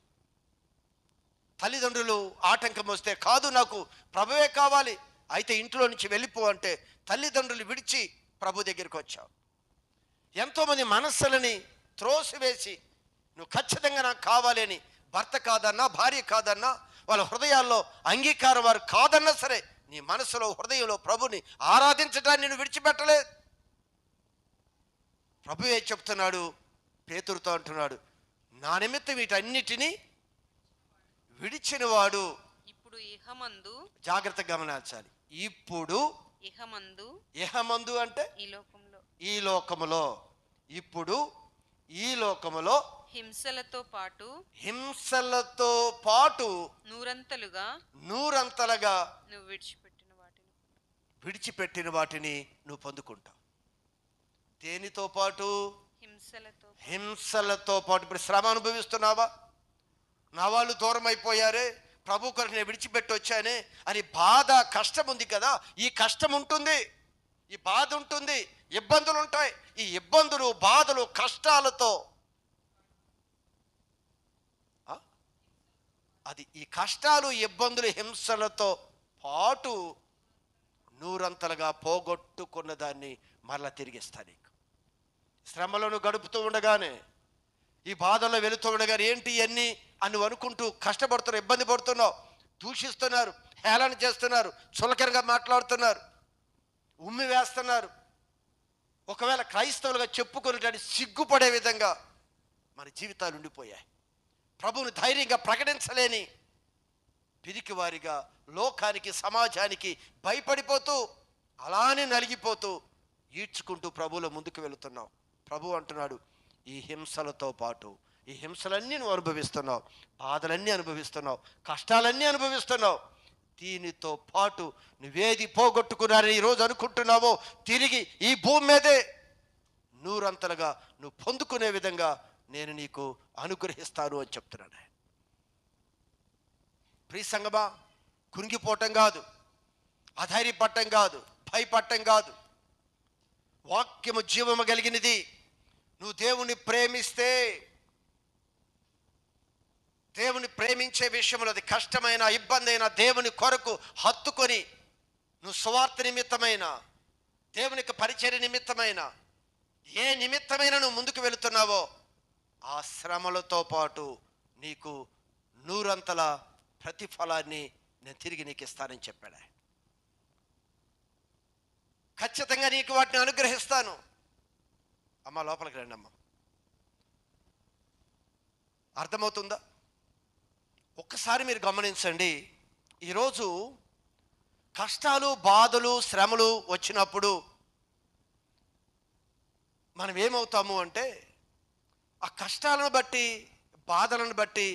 తల్లిదండ్రులు ఆటంకం వస్తే, కాదు నాకు ప్రభువే కావాలి, అయితే ఇంట్లో నుంచి వెళ్ళిపో అంటే తల్లిదండ్రులు విడిచి ప్రభు దగ్గరికి వచ్చావు. ఎంతోమంది మనస్సులని త్రోసివేసి నువ్వు ఖచ్చితంగా నాకు కావాలి అని భర్త కాదన్నా భార్య కాదన్నా వాళ్ళ హృదయాల్లో అంగీకారం వారు కాదన్నా సరే నీ మనసులో హృదయంలో ప్రభుని ఆరాధించడాన్ని నేను విడిచిపెట్టలేదు. ప్రభువే చెప్తున్నాడు, పేతురుతో అంటున్నాడు, నా నిమిత్తం వీటన్నిటినీ విడిచిన వాడు. ఇప్పుడు ఇహమందు, జాగ్రత్తగా గమనించాలి, ఇప్పుడు ఇహమందు అంటే ఈ లోకములో, ఇప్పుడు ఈ లోకములో హింసలతో పాటు హింసలతో పాటు నూరంతలుగా నూరంతలుగా నువ్వు విడిచిపెట్టిన వాటిని నువ్వు పొందుకుంటావు. దేనితో పాటు? హింసలతో పాటు. ఇప్పుడు శ్రమ అనుభవిస్తున్నావా? నా వాళ్ళు దూరం అయిపోయారే, ప్రభు కొరకు నేను విడిచిపెట్టి వచ్చానే అని బాధ, కష్టం ఉంది కదా. ఈ కష్టం ఉంటుంది, ఈ బాధ ఉంటుంది, ఇబ్బందులు ఉంటాయి. ఈ ఇబ్బందులు, బాధలు, కష్టాలతో అది ఈ కష్టాలు, ఇబ్బందులు, హింసలతో పాటు నూరంతలుగా పోగొట్టుకున్న దాన్ని మరలా తిరిగిస్తా నీకు. శ్రమలను గడుపుతూ ఉండగానే, ఈ బాధల్లో వెళుతూ ఉండగానే ఏంటి ఇవన్నీ అని అనుకుంటూ కష్టపడుతున్నావు, ఇబ్బంది పడుతున్నావు, దూషిస్తున్నారు, హేళన చేస్తున్నారు, చులకనగా మాట్లాడుతున్నారు, ఉమ్మి వేస్తున్నారు. ఒకవేళ క్రైస్తవులుగా చెప్పుకునేటట్టు సిగ్గుపడే విధంగా మన జీవితాలు ఉండిపోయాయి. ప్రభువుని ధైర్యంగా ప్రకటించలేని పిరికివారిగా లోకానికి, సమాజానికి భయపడిపోతూ అలానే నలిగిపోతూ ఈడ్చుకుంటూ ప్రభువులో ముందుకు వెళుతున్నావు. ప్రభు అంటున్నాడు, ఈ హింసలతో పాటు, ఈ హింసలన్నీ నువ్వు అనుభవిస్తున్నావు, బాధలన్నీ అనుభవిస్తున్నావు, కష్టాలన్నీ అనుభవిస్తున్నావు. దీనితో పాటు నువ్వేది పోగొట్టుకున్నారని ఈరోజు అనుకుంటున్నావో తిరిగి ఈ భూమి మీదే నూరంతలుగా నువ్వు పొందుకునే విధంగా నేను నీకు అనుగ్రహిస్తాను అని చెప్తున్నాడు. ప్రియ సంగమా, కృంగిపోవటం కాదు, అధైర్యపడటం కాదు, భయపడటం కాదు. వాక్యము జీవము కలిగినది. నువ్వు దేవుని ప్రేమిస్తే, దేవుని ప్రేమించే విషయంలో అది కష్టమైన, ఇబ్బంది అయినా దేవుని కొరకు హత్తుకొని నువ్వు స్వార్థ నిమిత్తమైన, దేవునికి పరిచర్య నిమిత్తమైన, ఏ నిమిత్తమైన నువ్వు ముందుకు వెళుతున్నావో ఆ శ్రమలతో పాటు నీకు నూరంతల ప్రతిఫలాన్ని నేను తిరిగి నీకు ఇస్తానని చెప్పాడు. ఖచ్చితంగా నీకు వాటిని అనుగ్రహిస్తాను. అమ్మ లోపలికి రండి అమ్మ. అర్థమవుతుందా? ఒక్కసారి మీరు గమనించండి. ఈరోజు కష్టాలు, బాధలు, శ్రమలు వచ్చినప్పుడు మనం ఏమవుతాము అంటే, ఆ కష్టాలను బట్టి, బాధలను బట్టి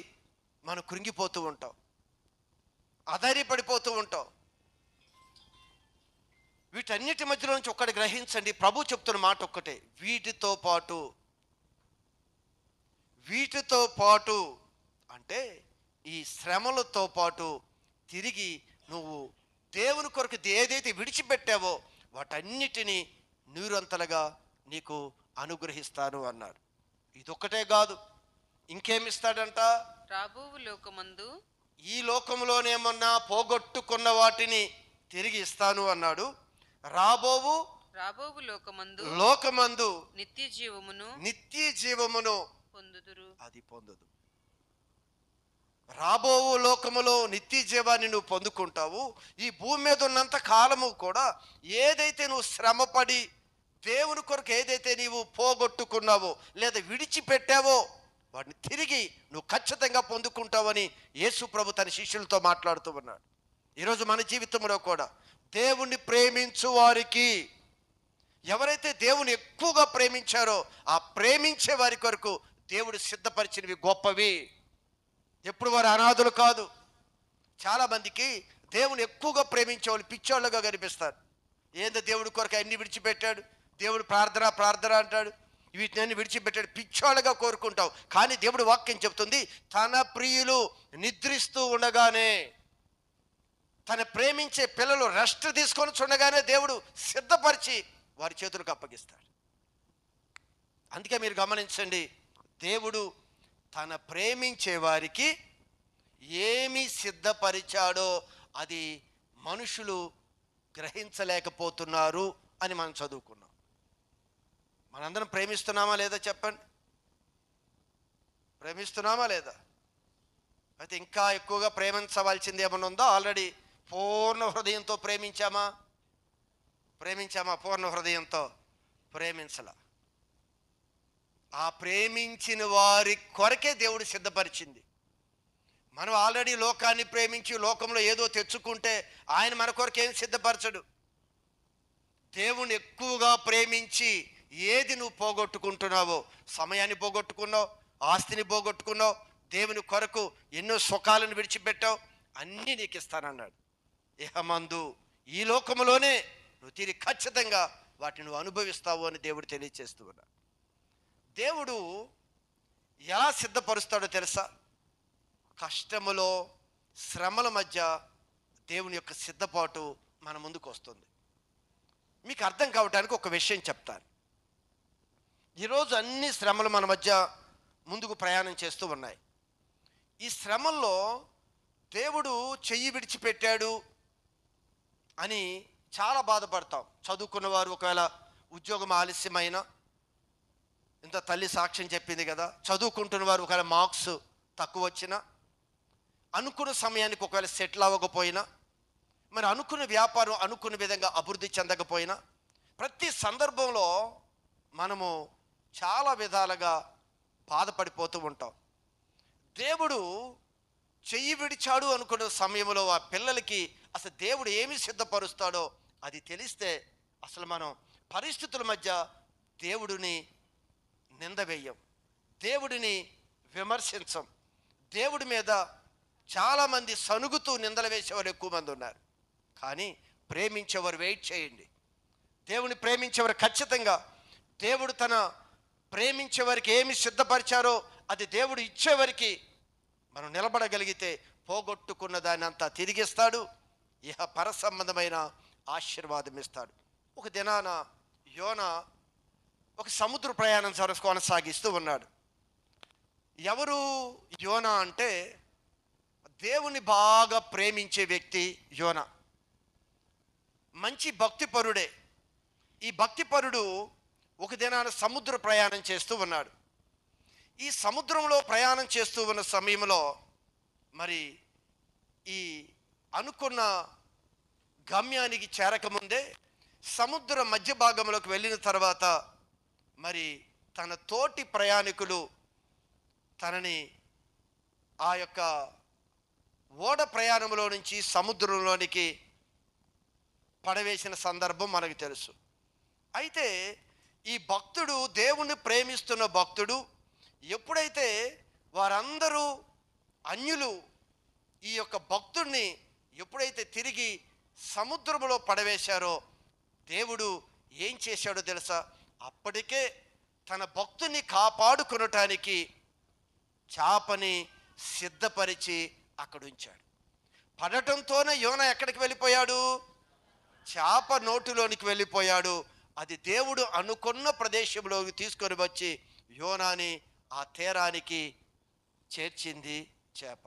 మనం కృంగిపోతూ ఉంటాం, అధైర్యపడిపోతూ ఉంటాం. వీటన్నిటి మధ్యలో నుంచి ఒక్కటి గ్రహించండి. ప్రభు చెప్తున్న మాట ఒక్కటే, వీటితో పాటు అంటే ఈ శ్రమలతో పాటు తిరిగి నువ్వు దేవుని కొరకు ఏదైతే విడిచిపెట్టావో వాటన్నిటినీ నూరంతలుగా నీకు అనుగ్రహిస్తాను అన్నాడు. ఇదొక్కటే కాదు, ఇంకేమిస్తాడంట? రాబోవు లోకమందు, ఈ లోకంలోనేమన్నా పోగొట్టుకున్న వాటిని తిరిగి ఇస్తాను అన్నాడు. రాబోవు లోకమందు నిత్య జీవమును పొందుదురు. అది పొందుదు. రాబోవు లోకములో నిత్య జీవాన్ని నువ్వు పొందుకుంటావు. ఈ భూమి మీద ఉన్నంత కాలము కూడా ఏదైతే నువ్వు శ్రమపడి దేవుని కొరకు ఏదైతే నీవు పోగొట్టుకున్నావో లేదా విడిచిపెట్టావో వాటిని తిరిగి నువ్వు ఖచ్చితంగా పొందుకుంటావని యేసు ప్రభు తన శిష్యులతో మాట్లాడుతూ ఉన్నాడు. ఈరోజు మన జీవితంలో కూడా దేవుణ్ణి ప్రేమించు వారికి, ఎవరైతే దేవుని ఎక్కువగా ప్రేమించారో ఆ ప్రేమించే వారి కొరకు దేవుడు సిద్ధపరిచినవి గొప్పవి. ఎప్పుడు వారు అనాథులు కాదు. చాలామందికి దేవుని ఎక్కువగా ప్రేమించే వాళ్ళు పిచ్చోళ్ళగా కనిపిస్తారు. ఏందో దేవుడి కొరకు అన్ని విడిచిపెట్టాడు, దేవుడు ప్రార్థన అంటాడు, వీటిని విడిచిపెట్టాడు, పిచ్చోళ్ళగా కోరుకుంటావు. కానీ దేవుడు వాక్యం చెప్తుంది, తన ప్రియులు నిద్రిస్తూ ఉండగానే, తన ప్రేమించే పిల్లలు రెస్ట్ తీసుకొని చూడగానే దేవుడు సిద్ధపరిచి వారి చేతులకు అప్పగిస్తాడు. అందుకే మీరు గమనించండి, దేవుడు తన ప్రేమించే వారికి ఏమి సిద్ధపరిచాడో అది మనుషులు గ్రహించలేకపోతున్నారు అని మనం చదువుకున్నాం. మనందరం ప్రేమిస్తున్నామా లేదా చెప్పండి? ప్రేమిస్తున్నామా లేదా? అయితే ఇంకా ఎక్కువగా ప్రేమించవలసింది ఏమన్నా ఉందో? ఆల్రెడీ పూర్ణ హృదయంతో ప్రేమించామా? పూర్ణ హృదయంతో ప్రేమించలా. ఆ ప్రేమించిన వారి కొరకే దేవుడు సిద్ధపరిచింది. మనం ఆల్రెడీ లోకాన్ని ప్రేమించి లోకంలో ఏదో తెచ్చుకుంటే ఆయన మన కొరకు ఏం సిద్ధపరచడు. దేవుని ఎక్కువగా ప్రేమించి ఏది నువ్వు పోగొట్టుకుంటున్నావో, సమయాన్ని పోగొట్టుకున్నావు, ఆస్తిని పోగొట్టుకున్నావు, దేవుని కొరకు ఎన్నో సుఖాలను విడిచిపెట్టావు, అన్నీ నీకు ఇస్తానన్నాడు. ఇహమందు ఈ లోకములోనే నువ్వు తిరిగి ఖచ్చితంగా వాటిని నువ్వు అనుభవిస్తావు అని దేవుడు తెలియచేస్తూ ఉన్నాడు. దేవుడు ఎలా సిద్ధపరుస్తాడో తెలుసా? కష్టములో, శ్రమల మధ్య దేవుని యొక్క సిద్ధపాటు మన ముందుకు వస్తుంది. మీకు అర్థం కావటానికి ఒక విషయం చెప్తాను. ఈరోజు అన్ని శ్రమలు మన మధ్య ముందుకు ప్రయాణం చేస్తూ ఉన్నాయి. ఈ శ్రమల్లో దేవుడు చెయ్యి విడిచిపెట్టాడు అని చాలా బాధపడతాం. చదువుకున్న వారు ఒకవేళ ఉద్యోగం ఆలస్యమైన, ఇంత తల్లి సాక్ష్యం చెప్పింది కదా, చదువుకుంటున్న వారు ఒకవేళ మార్క్స్ తక్కువ వచ్చినా, అనుకున్న సమయానికి ఒకవేళ సెటిల్ అవ్వకపోయినా, మరి అనుకున్న వ్యాపారం అనుకున్న విధంగా అభివృద్ధి చెందకపోయినా, ప్రతి సందర్భంలో మనము చాలా విధాలుగా బాధపడిపోతూ ఉంటాం. దేవుడు చెయ్యి విడిచాడు అనుకున్న సమయంలో ఆ పిల్లలకి అసలు దేవుడు ఏమి సిద్ధపరుస్తాడో అది తెలిస్తే అసలు మనం పరిస్థితుల మధ్య దేవుడిని నిందవేయం, దేవుడిని విమర్శించం. దేవుడి మీద చాలామంది సనుగుతూ నిందలు వేసేవారు ఎక్కువ మంది ఉన్నారు. కానీ ప్రేమించేవారు వెయిట్ చేయండి. దేవుని ప్రేమించేవారు ఖచ్చితంగా దేవుడు తన ప్రేమించేవారికి ఏమి సిద్ధపరిచారో అది దేవుడు ఇచ్చేవారికి మనం నిలబడగలిగితే పోగొట్టుకున్న దాన్ని అంతా తిరిగిస్తాడు, ఇహ పర సంబంధమైన ఆశీర్వాదం ఇస్తాడు. ఒక దినాన యోనా ఒక సముద్ర ప్రయాణం కొనసాగిస్తూ ఉన్నాడు. ఎవరు యోనా అంటే దేవుని బాగా ప్రేమించే వ్యక్తి యోనా. మంచి భక్తిపరుడే. ఈ భక్తిపరుడు ఒక దినాన సముద్ర ప్రయాణం చేస్తూ ఉన్నాడు. ఈ సముద్రంలో ప్రయాణం చేస్తూ ఉన్న సమయంలో మరి ఈ అనుకున్న గమ్యానికి చేరకముందే సముద్ర మధ్య భాగంలోకి వెళ్ళిన తర్వాత మరి తన తోటి ప్రయాణికులు తనని ఆ యొక్క ఓడ ప్రయాణంలో నుంచి సముద్రంలోనికి పడవేసిన సందర్భం మనకు తెలుసు. అయితే ఈ భక్తుడు, దేవుణ్ణి ప్రేమిస్తున్న భక్తుడు, ఎప్పుడైతే వారందరూ అన్యులు ఈ యొక్క భక్తుడిని ఎప్పుడైతే తిరిగి సముద్రంలో పడవేశారో దేవుడు ఏం చేశాడో తెలుసా? అప్పటికే తన భక్తుని కాపాడుకొనటానికి చేపని సిద్ధపరిచి అక్కడ ఉంచాడు. పడటంతోనే యోనా ఎక్కడికి వెళ్ళిపోయాడు? చేప నోటిలోనికి వెళ్ళిపోయాడు. అది దేవుడు అనుకున్న ప్రదేశంలోకి తీసుకొని వచ్చి యోనాని ఆ తీరానికి చేర్చింది చేప.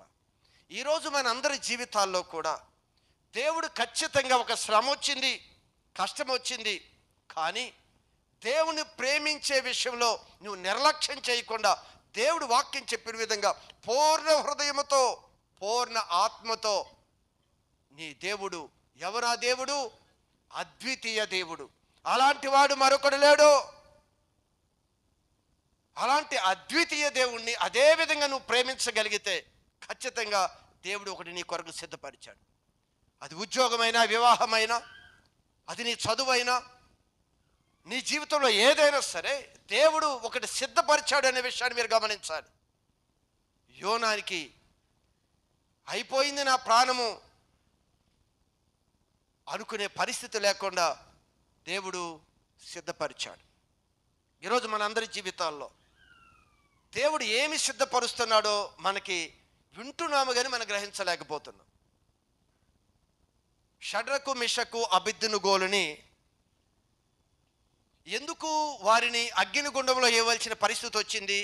ఈరోజు మన అందరి జీవితాల్లో కూడా దేవుడు ఖచ్చితంగా ఒక శ్రమ వచ్చింది, కష్టం వచ్చింది, కానీ దేవుని ప్రేమించే విషయంలో నువ్వు నిర్లక్ష్యం చేయకుండా దేవుడు వాక్యం చెప్పిన విధంగా పూర్ణ హృదయముతో, పూర్ణ ఆత్మతో నీ దేవుడు ఎవరా? దేవుడు అద్వితీయ దేవుడు. అలాంటి వాడు మరొకడు లేడు. అలాంటి అద్వితీయ దేవుణ్ణి అదే విధంగా నువ్వు ప్రేమించగలిగితే ఖచ్చితంగా దేవుడు ఒకటి నీ కొరకు సిద్ధపరిచాడు. అది ఉద్యోగమైనా, వివాహమైనా, అది నీ చదువైనా, నీ జీవితంలో ఏదైనా సరే దేవుడు ఒకటి సిద్ధపరిచాడు అనే విషయాన్ని మీరు గమనించాలి. యోనానికి అయిపోయింది నా ప్రాణము అనుకునే పరిస్థితి లేకుండా దేవుడు సిద్ధపరిచాడు. ఈరోజు మనందరి జీవితాల్లో దేవుడు ఏమి సిద్ధపరుస్తున్నాడో మనకి వింటున్నాము కానీ మనం గ్రహించలేకపోతున్నాం. షడ్రకు, మిషకు, అబేద్నెగోలుని ఎందుకు వారిని అగ్నిగుండంలో వేయవలసిన పరిస్థితి వచ్చింది?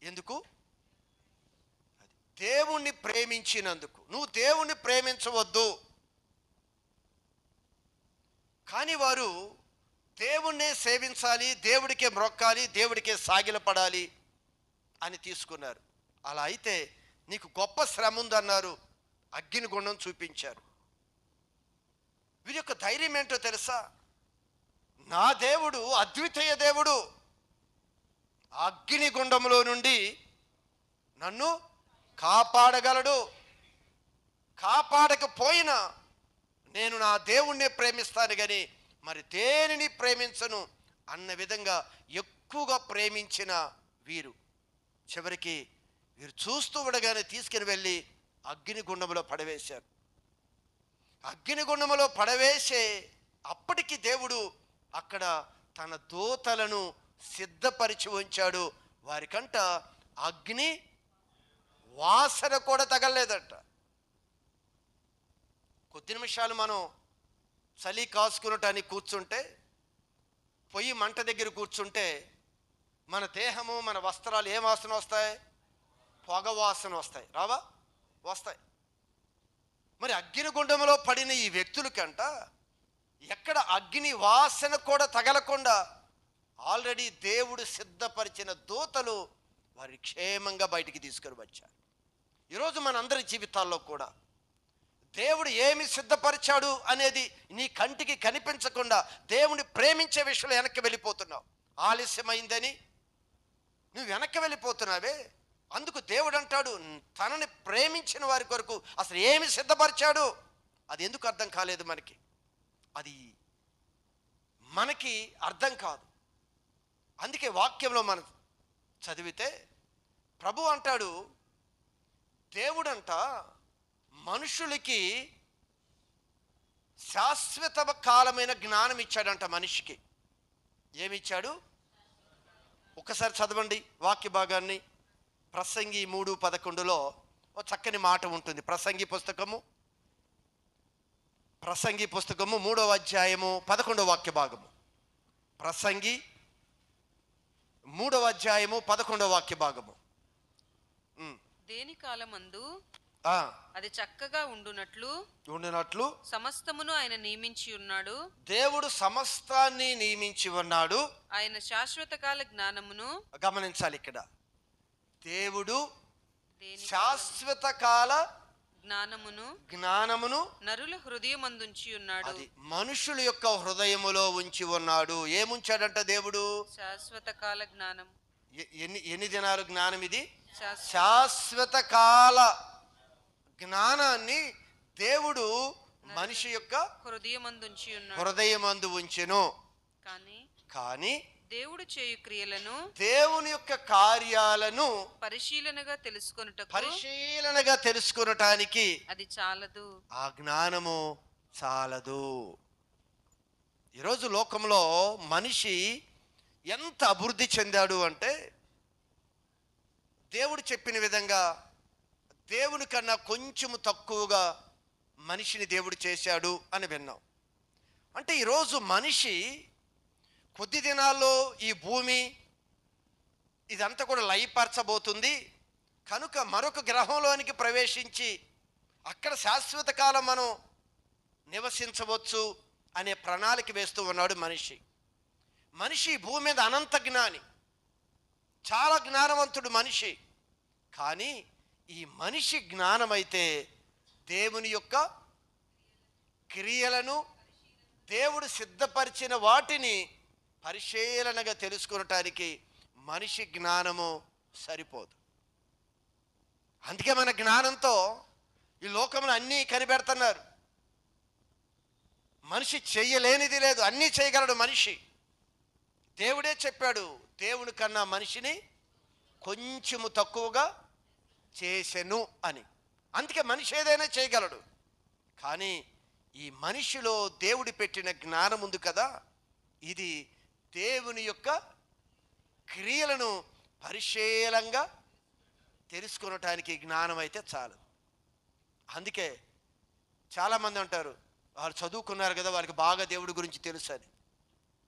ఎందుకు? దేవుణ్ణి ప్రేమించినందుకు. నువ్వు దేవుణ్ణి ప్రేమించవద్దు, కానీ వారు దేవుణ్ణే సేవించాలి, దేవుడికే మ్రొక్కాలి, దేవుడికే సాగిలపడాలి అని తీసుకున్నారు. అలా అయితే నీకు గొప్ప శ్రమ ఉందన్నారు, అగ్నిగుండం చూపించారు. వీరి యొక్క ధైర్యం ఏంటో తెలుసా? నా దేవుడు అద్వితీయ దేవుడు, అగ్నిగుండంలో నుండి నన్ను కాపాడగలడు. కాపాడకపోయినా నేను నా దేవుణ్ణే ప్రేమిస్తాను కానీ మరి దేనిని ప్రేమించను అన్న విధంగా ఎక్కువగా ప్రేమించిన వీరు చివరికి వీరు చూస్తూ ఉండగానే తీసుకుని వెళ్ళి అగ్నిగుండంలో పడవేశారు. అగ్నిగుండంలో పడవేసే అప్పటికి దేవుడు అక్కడ తన దూతలను సిద్ధపరిచి ఉంచాడు. వారికంట అగ్ని వాసన కూడా తగలలేదట. కొద్ది నిమిషాలు మనం చలి కాసుకునటానికి కూర్చుంటే, పొయ్యి మంట దగ్గర కూర్చుంటే మన దేహము మన వస్త్రాలు ఏ వాసన వస్తాయి? పొగ వాసన వస్తాయి. రావా? వస్తాయి. మరి అగ్నిగుండంలో పడిన ఈ వ్యక్తులకంట ఎక్కడ అగ్ని వాసన కూడా తగలకుండా ఆల్రెడీ దేవుడు సిద్ధపరిచిన దూతలు వారి క్షేమంగా బయటికి తీసుకొని వచ్చారు. ఈరోజు మనందరి జీవితాల్లో కూడా దేవుడు ఏమి సిద్ధపరిచాడు అనేది నీ కంటికి కనిపించకుండా దేవుని ప్రేమించే విషయంలో వెనక్కి వెళ్ళిపోతున్నావు. ఆలస్యమైందని నువ్వు వెనక్కి వెళ్ళిపోతున్నావే. అందుకు దేవుడు అంటాడు, తనని ప్రేమించిన వారి కొరకు అసలు ఏమి సిద్ధపరిచాడు అది ఎందుకు అర్థం కాలేదు మనకి. అది మనకి అర్థం కాదు. అందుకే వాక్యంలో మనం చదివితే ప్రభు అంటాడు, దేవుడంట మనుషులకి శాశ్వత కాలమైన జ్ఞానం ఇచ్చాడంట. మనిషికి ఏమిచ్చాడు? ఒక్కసారి చదవండి వాక్య భాగాన్ని. ప్రసంగి 3:11లో ఓ చక్కని మాట ఉంటుంది. ప్రసంగి పుస్తకము 3వ అధ్యాయము 11వ వాక్య భాగము. ప్రసంగి 3వ అధ్యాయము 11వ వాక్య భాగము. దేని కాలమందు ఆ అది చక్కగా ఉండునట్లు సమస్తమును ఆయన నియమించి ఉన్నాడు. దేవుడు సమస్తాన్ని నియమించి ఉన్నాడు. ఆయన శాశ్వత కాల జ్ఞానమును గమనించాలి. ఇక్కడ దేవుడు శాశ్వత కాల జ్ఞానమును నరుల హృదయమందుంచి ఉన్నాడు. అది మనుషుల యొక్క హృదయములో ఉంచి ఉన్నాడు. ఏముంచాడంట దేవుడు? శాశ్వత కాల జ్ఞానం. ఎన్ని దినాలు జ్ఞానం ఇది? శాశ్వత కాల జ్ఞానాన్ని దేవుడు మనిషి యొక్క హృదయమందు ఉంచెను. కానీ దేవుడు చేయు క్రియలను, దేవుని యొక్క కార్యాలను పరిశీలనగా తెలుసుకొనటానికి అది చాలదు. ఆ జ్ఞానము చాలదు. ఈరోజు లోకంలో మనిషి ఎంత అభివృద్ధి చెందాడు అంటే, దేవుడు చెప్పిన విధంగా దేవుని కన్నా కొంచెము తక్కువగా మనిషిని దేవుడు చేశాడు అని విన్నాం. అంటే ఈరోజు మనిషి కొద్ది దినాల్లో ఈ భూమి ఇదంతా కూడా లయపరచబోతుంది కనుక మరొక గ్రహంలోనికి ప్రవేశించి అక్కడ శాశ్వత కాలం మనం నివసించవచ్చు అనే ప్రణాళిక వేస్తూ ఉన్నాడు మనిషి. మనిషి భూమి మీద అనంత జ్ఞాని, చాలా జ్ఞానవంతుడు మనిషి. కానీ ఈ మనిషి జ్ఞానమైతే దేవుని యొక్క క్రియలను, దేవుడు సిద్ధపరిచిన వాటిని పరిశీలనగా తెలుసుకొనటానికి మనిషి జ్ఞానము సరిపోదు. అందుకే మన జ్ఞానంతో ఈ లోకంలో అన్నీ కనిపెడుతున్నారు. మనిషి చెయ్యలేనిది లేదు, అన్నీ చేయగలడు మనిషి. దేవుడే చెప్పాడు, దేవుని కన్నా మనిషిని కొంచెము తక్కువగా చేసెను అని. అందుకే మనిషి ఏదైనా చేయగలడు. కానీ ఈ మనిషిలో దేవుడు పెట్టిన జ్ఞానం ఉంది కదా, ఇది దేవుని యొక్క క్రియలను పరిశీలంగా తెలుసుకొనటానికి జ్ఞానం అయితే చాలు. అందుకే చాలామంది అంటారు, వాళ్ళు చదువుకున్నారు కదా, వాళ్ళకి బాగా దేవుడి గురించి తెలుసు అని.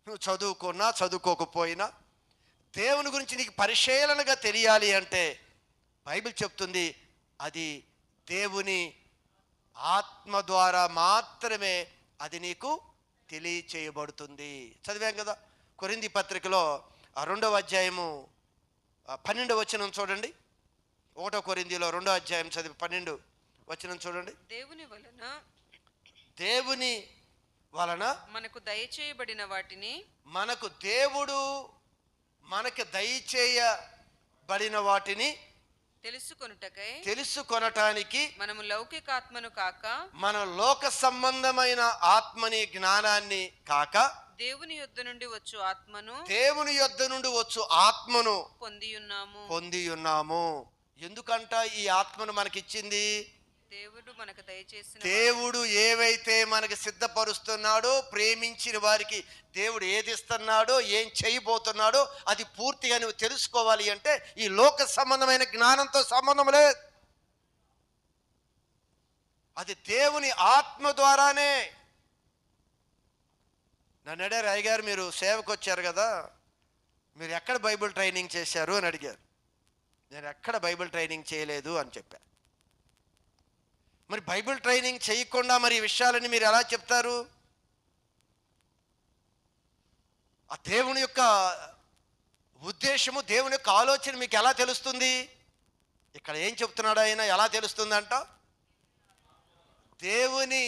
నువ్వు చదువుకున్నా చదువుకోకపోయినా దేవుని గురించి నీకు పరిశీలనగా తెలియాలి అంటే బైబిల్ చెప్తుంది, అది దేవుని ఆత్మ ద్వారా మాత్రమే అది నీకు తెలియచేయబడుతుంది. చదివాం కదా కొరింథీ పత్రికలో 2వ అధ్యాయము 12వ వచనం చూడండి. 1 కొరింథీలో 2వ అధ్యాయం చదివి 12వ వచనం చూడండి. దేవుని వలన మనకు దయచేయబడిన వాటిని, మనకు దేవుడు మనకు దయచేయబడిన వాటిని తెలుసుకొనటానికి మనము లౌకికాత్మను కాక, మన లోక సంబంధమైన ఆత్మని జ్ఞానాన్ని కాక దేవుని యొద్ద నుండి వచ్చు ఆత్మను దేవుని యొద్ద నుండి వచ్చు ఆత్మను పొంది ఉన్నాము. ఎందుకంట ఈ ఆత్మను మనకిచ్చింది? దేవుడు మనకు దయచేసిన దేవుడు ఏవైతే మనకి సిద్ధపరుస్తున్నాడో, ప్రేమించిన వారికి దేవుడు ఏది ఇస్తున్నాడో, ఏం చేయబోతున్నాడో అది పూర్తిగా నువ్వు తెలుసుకోవాలి అంటే ఈ లోక సంబంధమైన జ్ఞానంతో సంబంధం లేదు. అది దేవుని ఆత్మ ద్వారానే. నన్ను అడిగారు, అయ్యగారు మీరు సేవకు వచ్చారు కదా, మీరు ఎక్కడ బైబిల్ ట్రైనింగ్ చేశారు అని అడిగారు. నేను ఎక్కడ బైబిల్ ట్రైనింగ్ చేయలేదు అని చెప్పాను. మరి బైబిల్ ట్రైనింగ్ చేయకుండా మరి ఈ విషయాలని మీరు ఎలా చెప్తారు? ఆ దేవుని యొక్క ఉద్దేశము, దేవుని యొక్క ఆలోచన మీకు ఎలా తెలుస్తుంది? ఇక్కడ ఏం చెప్తున్నాడు ఆయన? ఎలా తెలుస్తుందంట? దేవుని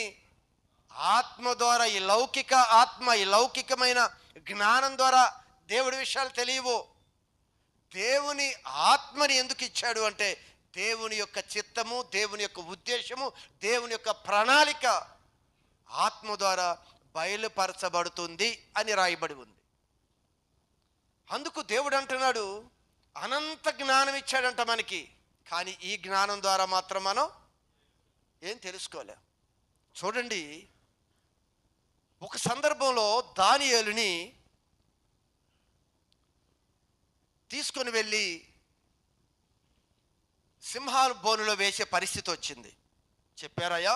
ఆత్మ ద్వారా, ఈ లౌకిక ఆత్మ, ఈ లౌకికమైన జ్ఞానం ద్వారా దేవుడి విషయాలు తెలియవు. దేవుని ఆత్మని ఎందుకు ఇచ్చాడు అంటే దేవుని యొక్క చిత్తము, దేవుని యొక్క ఉద్దేశము, దేవుని యొక్క ప్రణాళిక ఆత్మ ద్వారా బయలుపరచబడుతుంది అని రాయబడి ఉంది. అందుకు దేవుడు అంటున్నాడు, అనంత జ్ఞానం ఇచ్చాడంట మనకి, కానీ ఈ జ్ఞానం ద్వారా మాత్రం మనం ఏం తెలుసుకోలేం. చూడండి, ఒక సందర్భంలో దానియేలుని తీసుకొని వెళ్ళి సింహాల బోనులో వేసే పరిస్థితి వచ్చింది. చెప్పారయ్యా,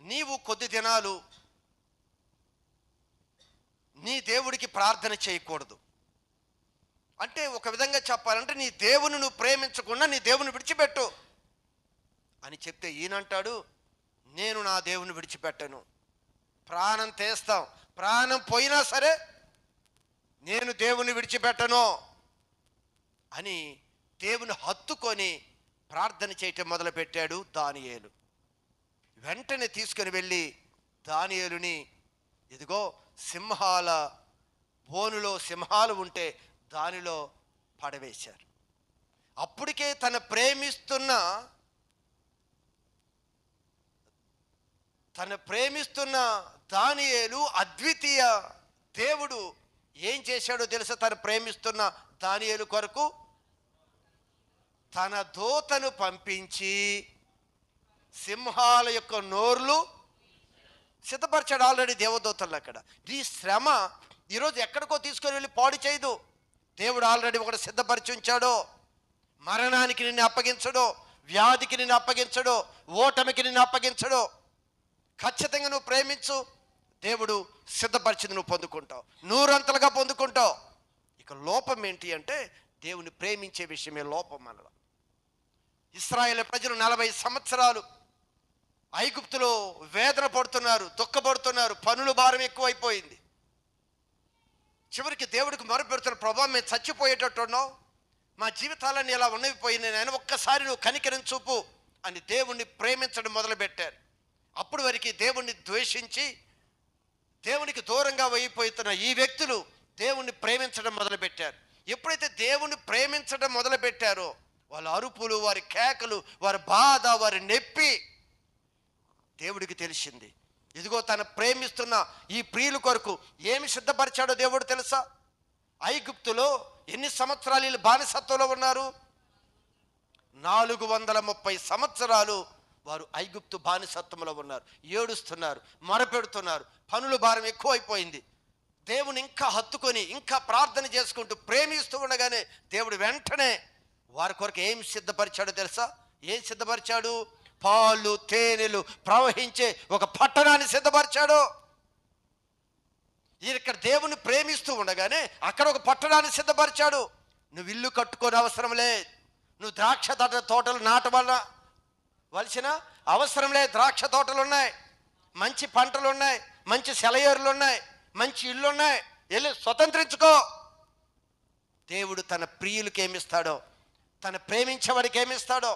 నీవు కొద్ది దినాలు నీ దేవుడికి ప్రార్థన చేయకూడదు. అంటే ఒక విధంగా చెప్పాలంటే నీ దేవుని నువ్వు ప్రేమించకుండా నీ దేవుని విడిచిపెట్టు అని చెప్తే ఈయనంటాడు, నేను నా దేవుని విడిచిపెట్టను, ప్రాణం తీస్తాం, ప్రాణం పోయినా సరే నేను దేవుని విడిచిపెట్టను అని దేవుని హత్తుకొని ప్రార్థన చేయటం మొదలుపెట్టాడు దానియేలు. వెంటనే తీసుకొని వెళ్ళి దానియేలుని, ఇదిగో సింహాల బోనులో సింహాలు ఉంటే దానిలో పడవేశారు. అప్పటికే తన ప్రేమిస్తున్న దానియేలు అద్వితీయ దేవుడు ఏం చేశాడో తెలుసా? తను ప్రేమిస్తున్న దానియేలు కొరకు తన దూతను పంపించి సింహాల యొక్క నోర్లు సిద్ధపరిచాడు. ఆల్రెడీ దేవదూతలు అక్కడ. ఈ శ్రమ ఈరోజు ఎక్కడికో తీసుకొని వెళ్ళి పాడు చేయదు. దేవుడు ఆల్రెడీ ఒకటి సిద్ధపరిచి ఉంచాడో. మరణానికి నిన్ను అప్పగించడో, వ్యాధికి నిన్ను అప్పగించడో, ఓటమికి నిన్ను అప్పగించడో. ఖచ్చితంగా నువ్వు ప్రేమించు, దేవుడు సిద్ధపరిచింది నువ్వు పొందుకుంటావు, నూరంతలుగా పొందుకుంటావు. ఇక లోపం ఏంటి అంటే దేవుని ప్రేమించే విషయమే లోపం మనలో. ఇశ్రాయేలు ప్రజలు 40 సంవత్సరాలు ఐగుప్తులో వేదన పడుతున్నారు, దుఃఖపడుతున్నారు, పనుల భారం ఎక్కువైపోయింది. చివరికి దేవుడికి మొరపెడుతున్న, ప్రభా మేము చచ్చిపోయేటట్టున్నావు, మా జీవితాలన్నీ ఇలా ఉన్నవిపోయినాయి, నేను ఒక్కసారి నువ్వు కనికరం చూపు అని దేవుణ్ణి ప్రేమించడం మొదలుపెట్టారు. అప్పుడు వరకు దేవుణ్ణి ద్వేషించి దేవునికి దూరంగా అయిపోతున్న ఈ వ్యక్తులు దేవుణ్ణి ప్రేమించడం మొదలుపెట్టారు. ఎప్పుడైతే దేవుణ్ణి ప్రేమించడం మొదలుపెట్టారో వాళ్ళ అరుపులు, వారి కేకలు, వారి బాధ, వారి నొప్పి దేవుడికి తెలిసింది. ఇదిగో తను ప్రేమిస్తున్న ఈ ప్రియుల కొరకు ఏమి సిద్ధపరిచాడో దేవుడు తెలుసా? ఐగుప్తులో ఎన్ని సంవత్సరాలు వీళ్ళు బానిసత్వంలో ఉన్నారు? 430 సంవత్సరాలు వారు ఐగుప్తు బానిసత్వంలో ఉన్నారు. ఏడుస్తున్నారు, మొరపెడుతున్నారు, పనుల భారం ఎక్కువైపోయింది. దేవుని ఇంకా హత్తుకొని ఇంకా ప్రార్థన చేసుకుంటూ ప్రేమిస్తూ ఉండగానే దేవుడు వెంటనే వారి కొరకు ఏం సిద్ధపరిచాడో తెలుసా? ఏం సిద్ధపరిచాడు? పాలు తేనెలు ప్రవహించే ఒక పట్టణాన్ని సిద్ధపరిచాడు. ఇక్కడ దేవుని ప్రేమిస్తూ ఉండగానే అక్కడ ఒక పట్టణాన్ని సిద్ధపరిచాడు. నువ్వు ఇల్లు కట్టుకోని అవసరం లేదు, నువ్వు ద్రాక్ష తోటలు నాటవలసిన అవసరం లేదు. ద్రాక్ష తోటలు ఉన్నాయి, మంచి పంటలు ఉన్నాయి, మంచి సెలయేరులు ఉన్నాయి, మంచి ఇల్లు ఉన్నాయి, వెళ్ళి స్వతంత్రించుకో. దేవుడు తన ప్రియులకి ఏమిస్తాడో, తన ప్రేమించేవాడికి ఏమిస్తాడో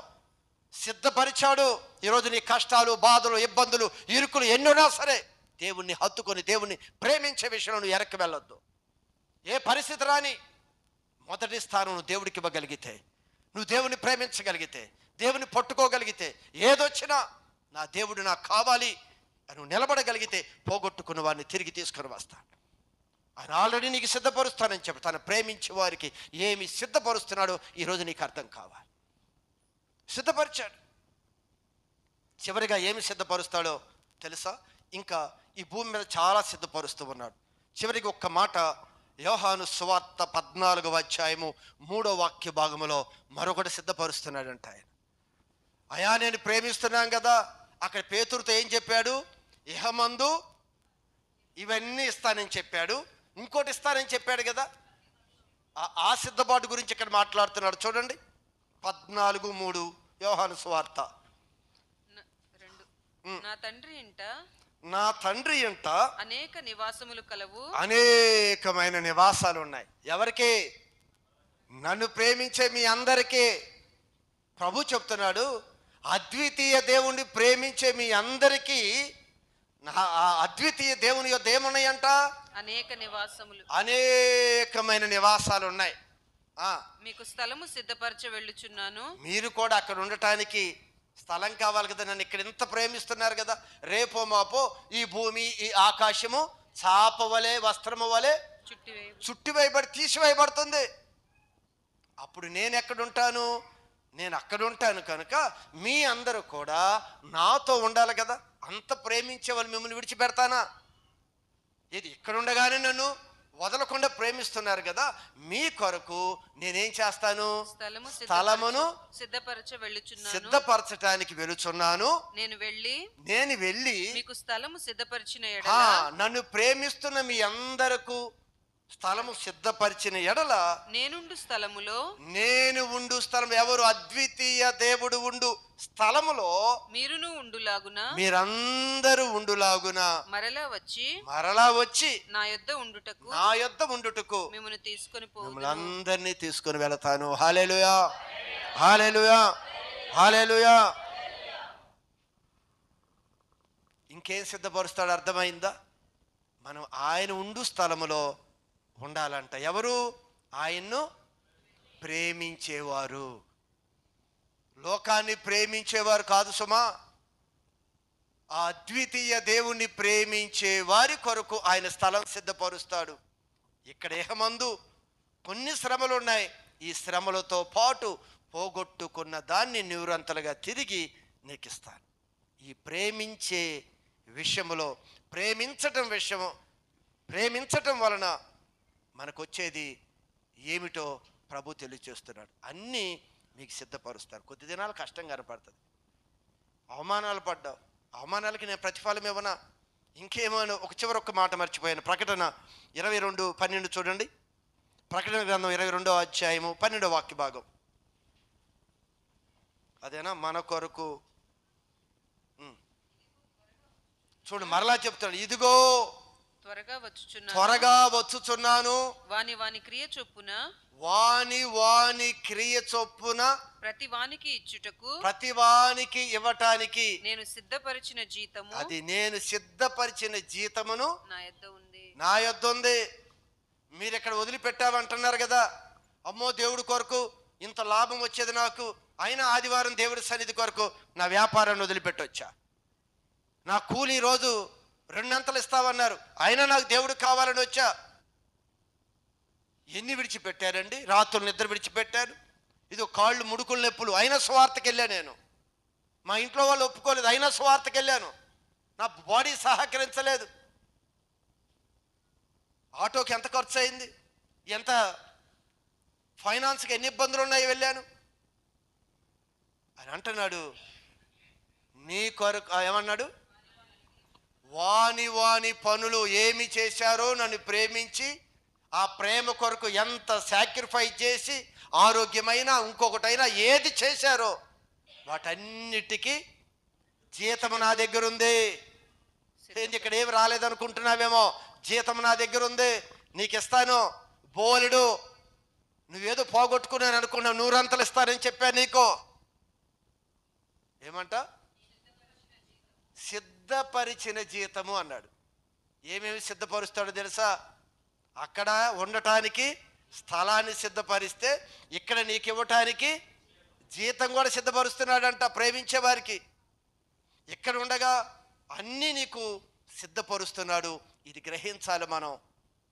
సిద్ధపరిచాడు. ఈరోజు నీ కష్టాలు, బాధలు, ఇబ్బందులు, ఇరుకులు ఎన్నున్నా సరే దేవుణ్ణి హత్తుకొని దేవుణ్ణి ప్రేమించే విషయంలో నువ్వు ఎరక్కి వెళ్ళొద్దు. ఏ పరిస్థితి రాని మొదటి స్థానం నువ్వు దేవుడికి ఇవ్వగలిగితే, నువ్వు దేవుని ప్రేమించగలిగితే, దేవుని పట్టుకోగలిగితే, ఏదొచ్చినా నా దేవుడు నాకు కావాలి అని నువ్వు నిలబడగలిగితే పోగొట్టుకున్న వాడిని తిరిగి తీసుకొని వస్తాడు. ఆయన ఆల్రెడీ నీకు సిద్ధపరుస్తానని చెప్పి తను ప్రేమించే వారికి ఏమి సిద్ధపరుస్తున్నాడో ఈరోజు నీకు అర్థం కావాలి. సిద్ధపరిచాడు. చివరిగా ఏమి సిద్ధపరుస్తాడో తెలుసా? ఇంకా ఈ భూమి మీద చాలా సిద్ధపరుస్తూ ఉన్నాడు. చివరికి ఒక్క మాట యోహాను సువార్త 14వ అధ్యాయము 3వ వాక్య భాగములో మరొకటి సిద్ధపరుస్తున్నాడంట. ఆయన అయా నేను ప్రేమిస్తున్నాను కదా. అక్కడ పేతురుతో ఏం చెప్పాడు? ఇహమందు ఇవన్నీ ఇస్తానని చెప్పాడు, ఇంకోటి ఇస్తానని చెప్పాడు కదా. ఆ సిద్ధపాటు గురించి ఇక్కడ మాట్లాడుతున్నాడు. చూడండి 14:3 యోహాను సువార్త. నా తండ్రి ఇంట అనేక నివాసములు కలవు. అనేకమైన నివాసాలు ఉన్నాయి. ఎవరికి? నన్ను ప్రేమించే మీ అందరికీ. ప్రభు చెప్తున్నాడు, అద్వితీయ దేవుణ్ణి ప్రేమించే మీ అందరికీ అద్వితీయ దేవుని యొద్ద ఏమున్నాయంట? అనేక నివాసములు, అనేకమైన నివాసాలు ఉన్నాయి. మీకు స్థలము సిద్ధపరచ వెళ్ళుచున్నాను. మీరు కూడా అక్కడ ఉండటానికి స్థలం కావాలి కదా. నన్ను ఇక్కడ ఎంత ప్రేమిస్తున్నారు కదా. రేపో మాపో ఈ భూమి ఈ ఆకాశము చాప వలె వస్త్రము వలె చుట్టివేయబడి తీసివేయబడుతుంది. అప్పుడు నేను ఎక్కడుంటాను? నేను అక్కడ ఉంటాను. కనుక మీ అందరూ కూడా నాతో ఉండాలి కదా. అంత ప్రేమించే వాళ్ళు మిమ్మల్ని విడిచిపెడతానా? ఇది ఇక్కడ ఉండగానే నన్ను వదలకుండా ప్రేమిస్తున్నారు కదా. మీ కొరకు నేనేం చేస్తాను? స్థలమును సిద్ధపరచటానికి వెళుచున్నాను. నేను వెళ్ళి మీకు స్థలము సిద్ధపరిచిన నన్ను ప్రేమిస్తున్న మీ అందరకు స్థలము సిద్ధపరిచిన ఎడల నేను ఉండు స్థలం. ఎవరు? అద్వితీయ దేవుడు ఉండు స్థలములో మీరందరూ ఉండులాగున మరలా వచ్చి నా యొద్ద ఉండుటకు మిమ్మల్ని అందరినీ తీసుకొని వెళతాను. హల్లెలూయా, హల్లెలూయా, హల్లెలూయా. ఇంకేం సిద్ధపరుస్తాడు అర్థమైందా? మనం ఆయన ఉండు స్థలములో ఉండాలంట. ఎవరు? ఆయన్ను ప్రేమించేవారు. లోకాన్ని ప్రేమించేవారు కాదు సుమా. ఆ అద్వితీయ దేవుణ్ణి ప్రేమించే వారి కొరకు ఆయన స్థలం సిద్ధపరుస్తాడు. ఇక్కడ ఇహమందు కొన్ని శ్రమలు ఉన్నాయి. ఈ శ్రమలతో పాటు పోగొట్టుకున్న దాన్ని నివృంతలుగా తిరిగి నీకిస్తాను. ఈ ప్రేమించే విషయంలో ప్రేమించటం వలన మనకు వచ్చేది ఏమిటో ప్రభు తెలియచేస్తున్నాడు. అన్నీ మీకు సిద్ధపరుస్తారు. కొద్ది దినాలు కష్టం కనపడుతుంది. అవమానాలు పడ్డావు, అవమానాలకి నేను ప్రతిఫలం ఇవ్వనా? ఇంకేమో చివరొక్క మాట మర్చిపోయాను. ప్రకటన 22:12 చూడండి. ప్రకటన గ్రంథం 22వ అధ్యాయము 12వ వాక్య భాగం. అదేనా? మన కొరకు చూడు, మరలా చెప్తాడు. ఇదిగో త్వరగా వచ్చుచున్నాను. వాని క్రియ చొప్పున ప్రతి వానికి ఇవ్వటానికి నేను సిద్ధపరిచిన జీతము, అది నేను సిద్ధపరిచిన జీతమును నా యొద్ద ఉంది. మీరు ఇక్కడ వదిలిపెట్టామంటున్నారు కదా. అమ్మో దేవుడి కొరకు ఇంత లాభం వచ్చేది నాకు, అయినా ఆదివారం దేవుడి సన్నిధి కొరకు నా వ్యాపారాన్ని వదిలిపెట్టొచ్చా? నా కూలి రోజు 2 అంతలు ఇస్తామన్నారు, అయినా నాకు దేవుడు కావాలని వచ్చా. ఎన్ని విడిచిపెట్టారండి? రాత్రులు నిద్ర విడిచిపెట్టారు. ఇది కాళ్ళు ముడుకులు నొప్పులు, అయినా స్వార్థకి వెళ్ళాను నేను. మా ఇంట్లో వాళ్ళు ఒప్పుకోలేదు, అయినా స్వార్థకి వెళ్ళాను. నా బాడీ సహకరించలేదు. ఆటోకి ఎంత ఖర్చు అయింది, ఎంత ఫైనాన్స్కి ఎన్ని ఇబ్బందులు ఉన్నాయి, వెళ్ళాను. అని అంటున్నాడు. నీ కొరకు ఏమన్నాడు? వాని పనులు ఏమి చేశారో నన్ను ప్రేమించి ఆ ప్రేమ కొరకు ఎంత సాక్రిఫైస్ చేసి ఆరోగ్యమైన ఇంకొకటైనా ఏది చేశారో వాటన్నిటికీ జీతము నా దగ్గర ఉంది. ఇక్కడ ఏమి రాలేదనుకుంటున్నావేమో, జీతం నా దగ్గర ఉంది, నీకు ఇస్తాను. బోలెడు నువ్వేదో పోగొట్టుకున్నాను అనుకున్నావు, 100 అంతలు ఇస్తానని చెప్పా నీకు. ఏమంట? సిద్ధపరిచిన జీతము అన్నాడు. ఏమేమి సిద్ధపరుస్తాడో తెలుసా? అక్కడ ఉండటానికి స్థలాన్ని సిద్ధపరిస్తే ఇక్కడ నీకు ఇవ్వటానికి జీతం కూడా సిద్ధపరుస్తున్నాడంట ప్రేమించే వారికి. ఇక్కడ ఉండగా అన్నీ నీకు సిద్ధపరుస్తున్నాడు. ఇది గ్రహించాలి మనం.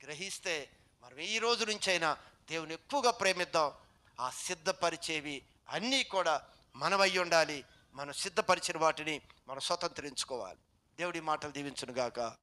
గ్రహిస్తే మనం ఈ రోజు నుంచైనా దేవుని ఎక్కువగా ప్రేమిద్దాం. ఆ సిద్ధపరిచేవి అన్నీ కూడా మనమై ఉండాలి. మనం సిద్ధపరిచిన వాటిని మనం స్వతంత్రించుకోవాలి. దేవుడి మాటలు దీవించును గాక.